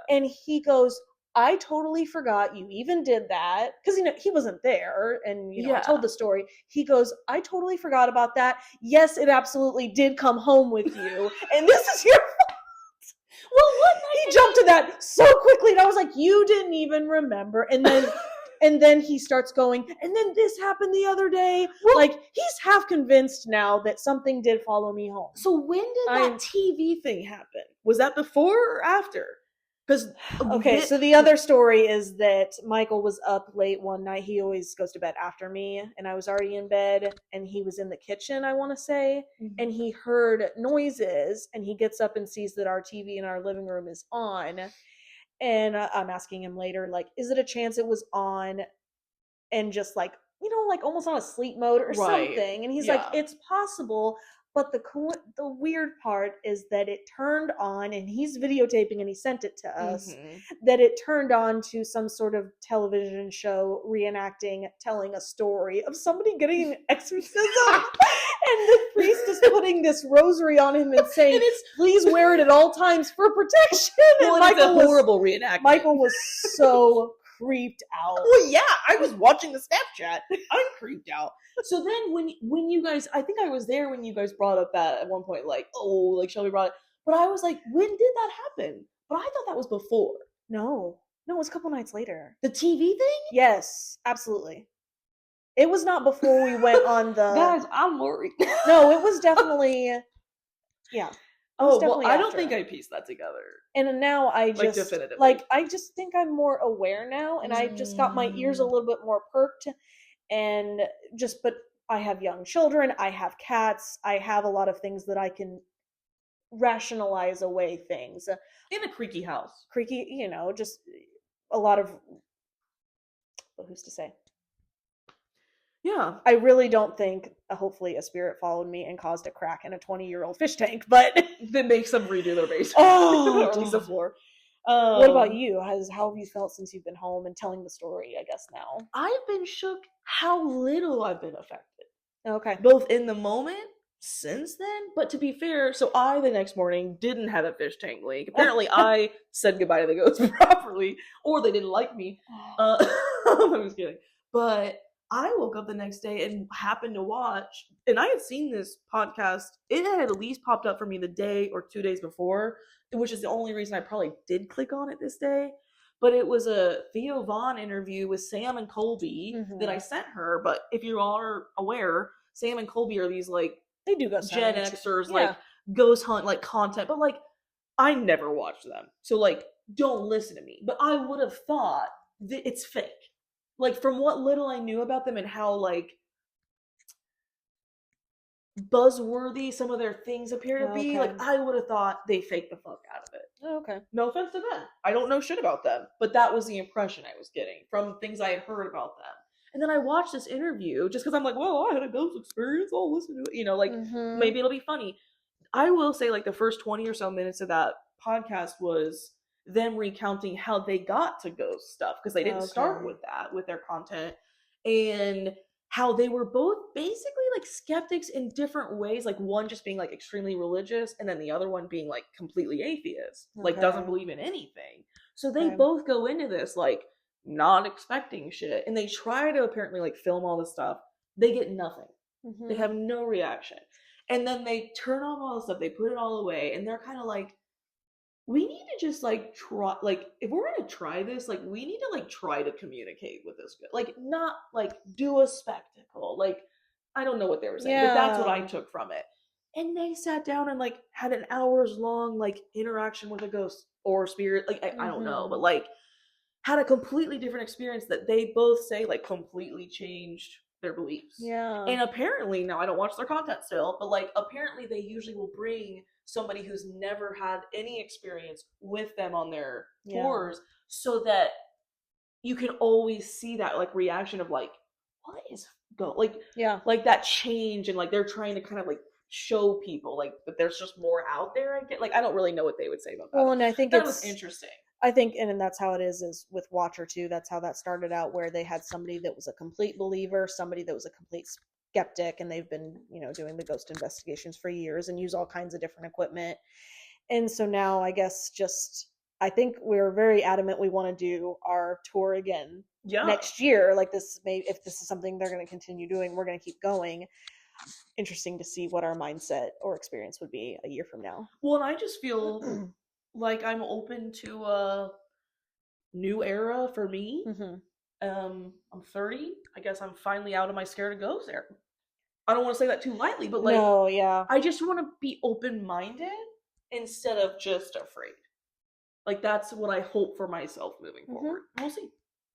S2: and he goes, I totally forgot you even did that, because he wasn't there, and I told the story. He goes, I totally forgot about that. Yes, it absolutely did come home with you, and this is your fault. Well, what night he jumped to that so quickly, and I was like, you didn't even remember, and then. And then he starts going, and then this happened the other day. Well, like, he's half convinced now that something did follow me home.
S1: So when did that TV thing happen? Was that before or after? Because
S2: so the other story is that Michael was up late one night. He always goes to bed after me, and I was already in bed, and he was in the kitchen, I want to say, and he heard noises, and he gets up and sees that our TV in our living room is on. And I'm asking him later, like, is it a chance it was on and just like, like almost on a sleep mode or something? And he's like, it's possible. But the weird part is that it turned on, and he's videotaping and he sent it to us, that it turned on to some sort of television show telling a story of somebody getting an exorcism. And the priest is putting this rosary on him and saying, please wear it at all times for protection.
S1: And Michael was a horrible reenactment.
S2: Michael was so creeped out.
S1: Well, yeah, I was watching the Snapchat. I'm creeped out. So then when you guys, I think I was there when you guys brought up that at one point, like, Shelby brought it. But I was like, when did that happen? But I thought that was before.
S2: No, it was a couple nights later.
S1: The TV thing?
S2: Yes, absolutely. It was not before we went on the...
S1: Guys, I'm worried.
S2: No, it was definitely... Yeah.
S1: Oh, well, I don't think I pieced that together.
S2: And now I just...
S1: definitively.
S2: I just think I'm more aware now, and I just got my ears a little bit more perked, and but I have young children, I have cats, I have a lot of things that I can rationalize away things.
S1: In a creaky house.
S2: Creaky, just a lot of... Well, who's to say?
S1: Yeah.
S2: I really don't think, hopefully, a spirit followed me and caused a crack in a 20-year-old fish tank, but...
S1: That makes them redo their basement.
S2: Oh!
S1: Or at least the floor.
S2: What about you? How have you felt since you've been home and telling the story, I guess, now?
S1: I've been shook how little I've been affected.
S2: Okay.
S1: Both in the moment since then, but to be fair, so I the next morning didn't have a fish tank leak. Apparently I said goodbye to the ghosts properly, or they didn't like me. I'm just kidding. But I woke up the next day and happened to watch, and I had seen this podcast. It had at least popped up for me the day or 2 days before, which is the only reason I probably did click on it this day. But it was a Theo Vaughn interview with Sam and Colby that I sent her. But if you are aware, Sam and Colby are these like
S2: they do ghost
S1: Gen Xers, like ghost hunt like content, but like I never watched them, so like don't listen to me. But I would have thought that it's fake, like from what little I knew about them and how like buzzworthy some of their things appear to be. Like I would have thought they faked the fuck out of it.
S2: Okay.
S1: No offense to them, I don't know shit about them, but that was the impression I was getting from things I had heard about them. And then I watched this interview just because I'm like, well, I had a ghost experience. I'll listen to it. You know, like maybe it'll be funny. I will say like the first 20 or so minutes of that podcast was them recounting how they got to ghost stuff, because they didn't start with that, with their content, and how they were both basically like skeptics in different ways. Like one just being like extremely religious, and then the other one being like completely atheist, like doesn't believe in anything. So they both go into this like not expecting shit, and they try to apparently like film all this stuff. They get nothing. They have no reaction, and then they turn off all the stuff, they put it all away, and they're kind of like, we need to just like try, like if we're gonna try this, like we need to like try to communicate with this, like not like do a spectacle. Like I don't know what they were saying, but that's what I took from it. And they sat down and like had an hours long like interaction with a ghost or spirit, like I don't know, but like had a completely different experience that they both say like completely changed their beliefs. And apparently, now I don't watch their content still, but like apparently they usually will bring somebody who's never had any experience with them on their tours, so that you can always see that like reaction of like, what is like that change, and like they're trying to kind of like show people like that there's just more out there. I get, like I don't really know what they would say about that.
S2: Well, and I think
S1: that was interesting.
S2: I think, and that's how it is with Watcher too. That's how that started out, where they had somebody that was a complete believer, somebody that was a complete skeptic, and they've been, you know, doing the ghost investigations for years and use all kinds of different equipment. And so now I guess I think we're very adamant we want to do our tour again next year. Like this if this is something they're going to continue doing, we're going to keep going. Interesting to see what our mindset or experience would be a year from now.
S1: Well, and I just feel like I'm open to a new era for me. I'm 30. I guess I'm finally out of my scared of ghosts era. I don't want to say that too lightly, but like, I just want to be open-minded instead of just afraid. Like that's what I hope for myself moving forward. We'll see,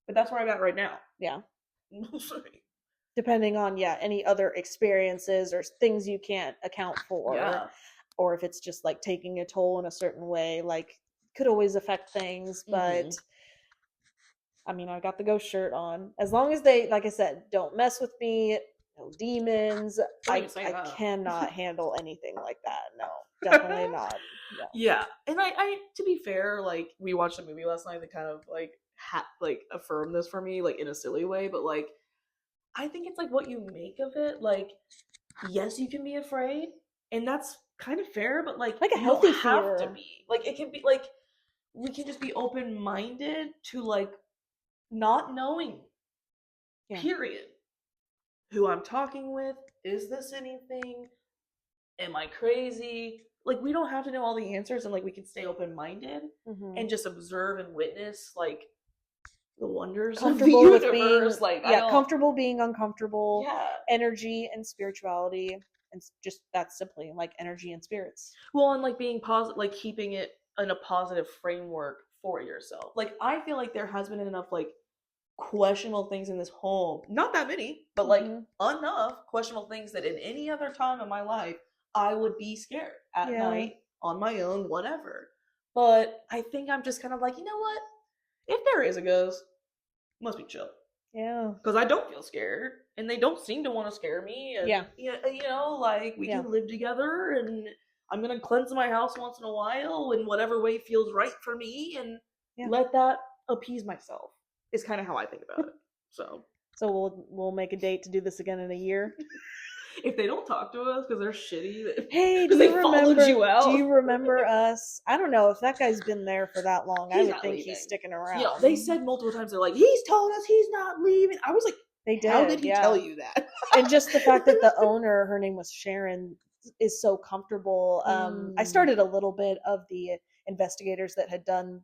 S1: but that's where I'm at right now. We'll see.
S2: Depending on any other experiences or things you can't account for, or if it's just like taking a toll in a certain way, like could always affect things. But I mean, I got the ghost shirt on. As long as they, like I said, don't mess with me, no demons. I cannot handle anything like that. No, definitely not. No.
S1: Yeah, and I to be fair, like we watched a movie last night that kind of like affirmed this for me, like in a silly way, but like I think it's like what you make of it. Like, yes, you can be afraid, and that's kind of fair, but like
S2: a healthy
S1: you don't have to be. Like it can be like we can just be open-minded to like not knowing. Period. Who I'm talking with, is this anything? Am I crazy? Like we don't have to know all the answers, and like we can stay open-minded and just observe and witness like the wonders of the universe.
S2: Comfortable being uncomfortable. Energy and spirituality, and just that's simply like energy and spirits.
S1: Well, and like being positive, like keeping it in a positive framework for yourself. Like I feel like there has been enough like questionable things in this home, not that many, but like enough questionable things that in any other time in my life I would be scared at night on my own, whatever. But I think I'm just kind of like, you know what? If there is a ghost, it must be chill. Because I don't feel scared, and they don't seem to want to scare me. And, you know, like we can live together, and I'm gonna cleanse my house once in a while in whatever way feels right for me, and
S2: Yeah.
S1: let that appease myself. Is kind of how I think about it. So
S2: we'll make a date to do this again in a year.
S1: if they don't talk to us because they're shitty,
S2: Hey,
S1: because they followed you out.
S2: Do you remember us? I don't know if that guy's been there for that long. I would think
S1: leaving.
S2: he's sticking around.
S1: Yeah, they said multiple times, they're like, he's told us he's not leaving. I was like,
S2: they did.
S1: How did he tell you that?
S2: And just the fact that the owner, her name was Sharon, is so comfortable. I started a little bit of the investigators that had done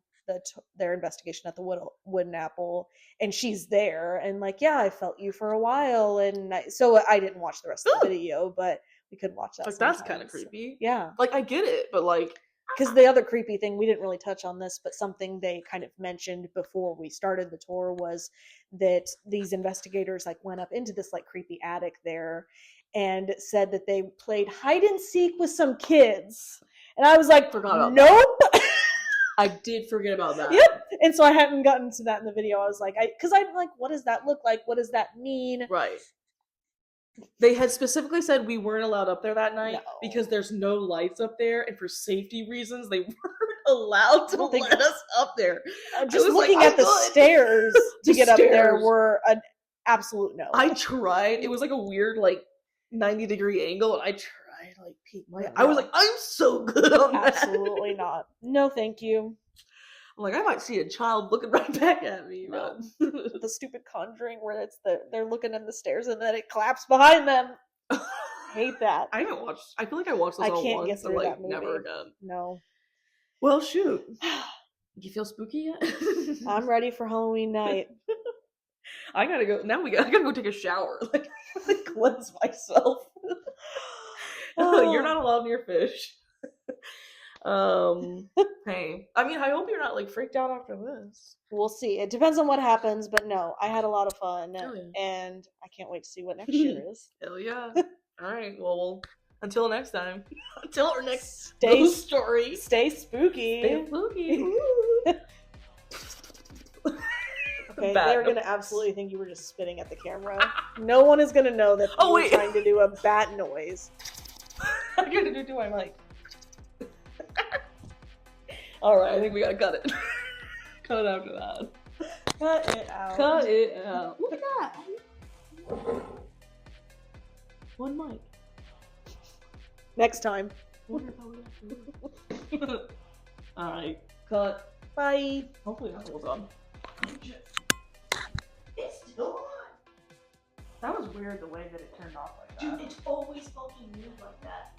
S2: their investigation at the Wooden Apple, and she's there, and like, yeah, I felt you for a while, and so I didn't watch the rest of the video, but we could watch that.
S1: Like, that's kind of creepy.
S2: Yeah,
S1: like I get it, but like,
S2: because the other creepy thing, we didn't really touch on this, but something they kind of mentioned before we started the tour was that these investigators like went up into this like creepy attic there and said that they played hide and seek with some kids. And I was like, nope.
S1: I did forget about that.
S2: Yep. And so I hadn't gotten to that in the video. I was like, because I'm like, what does that look like? What does that mean?
S1: Right. They had specifically said we weren't allowed up there that night because there's no lights up there, and for safety reasons, they weren't allowed to let us up there.
S2: Just looking at the stairs to get up there were an absolute no.
S1: I tried. It was like a weird, like 90-degree angle, and I tried like peek my. I was like, I'm so good on that.
S2: Absolutely not. No, thank you.
S1: I'm like, I might see a child looking right back at me.
S2: No. The stupid Conjuring where they're looking in the stairs and then it claps behind them. Hate that.
S1: I haven't watched. I feel like I watched this all once.
S2: Get through that movie.
S1: Never again.
S2: No.
S1: Well, shoot. You feel spooky yet?
S2: I'm ready for Halloween night.
S1: I gotta go. Now I gotta go take a shower. Like cleanse myself. You're not allowed near fish. Hey, I mean, I hope you're not like freaked out after this.
S2: We'll see. It depends on what happens, but no, I had a lot of fun, and I can't wait to see what next year is.
S1: Hell yeah! All right, well, until next time, until our next story.
S2: Stay spooky.
S1: Stay spooky.
S2: Okay, they're gonna absolutely think you were just spitting at the camera. No one is gonna know that you were trying to do a bat noise.
S1: I'm gonna do my mic. Alright, I think we gotta cut it. Cut it after that.
S2: Cut it out.
S1: Cut it out. Look at that. One mic.
S2: Next time.
S1: Alright, cut.
S2: Bye.
S1: Hopefully that holds on. It's still on. That was weird the way that it turned off like that.
S2: Dude, it's always fucking moved like that.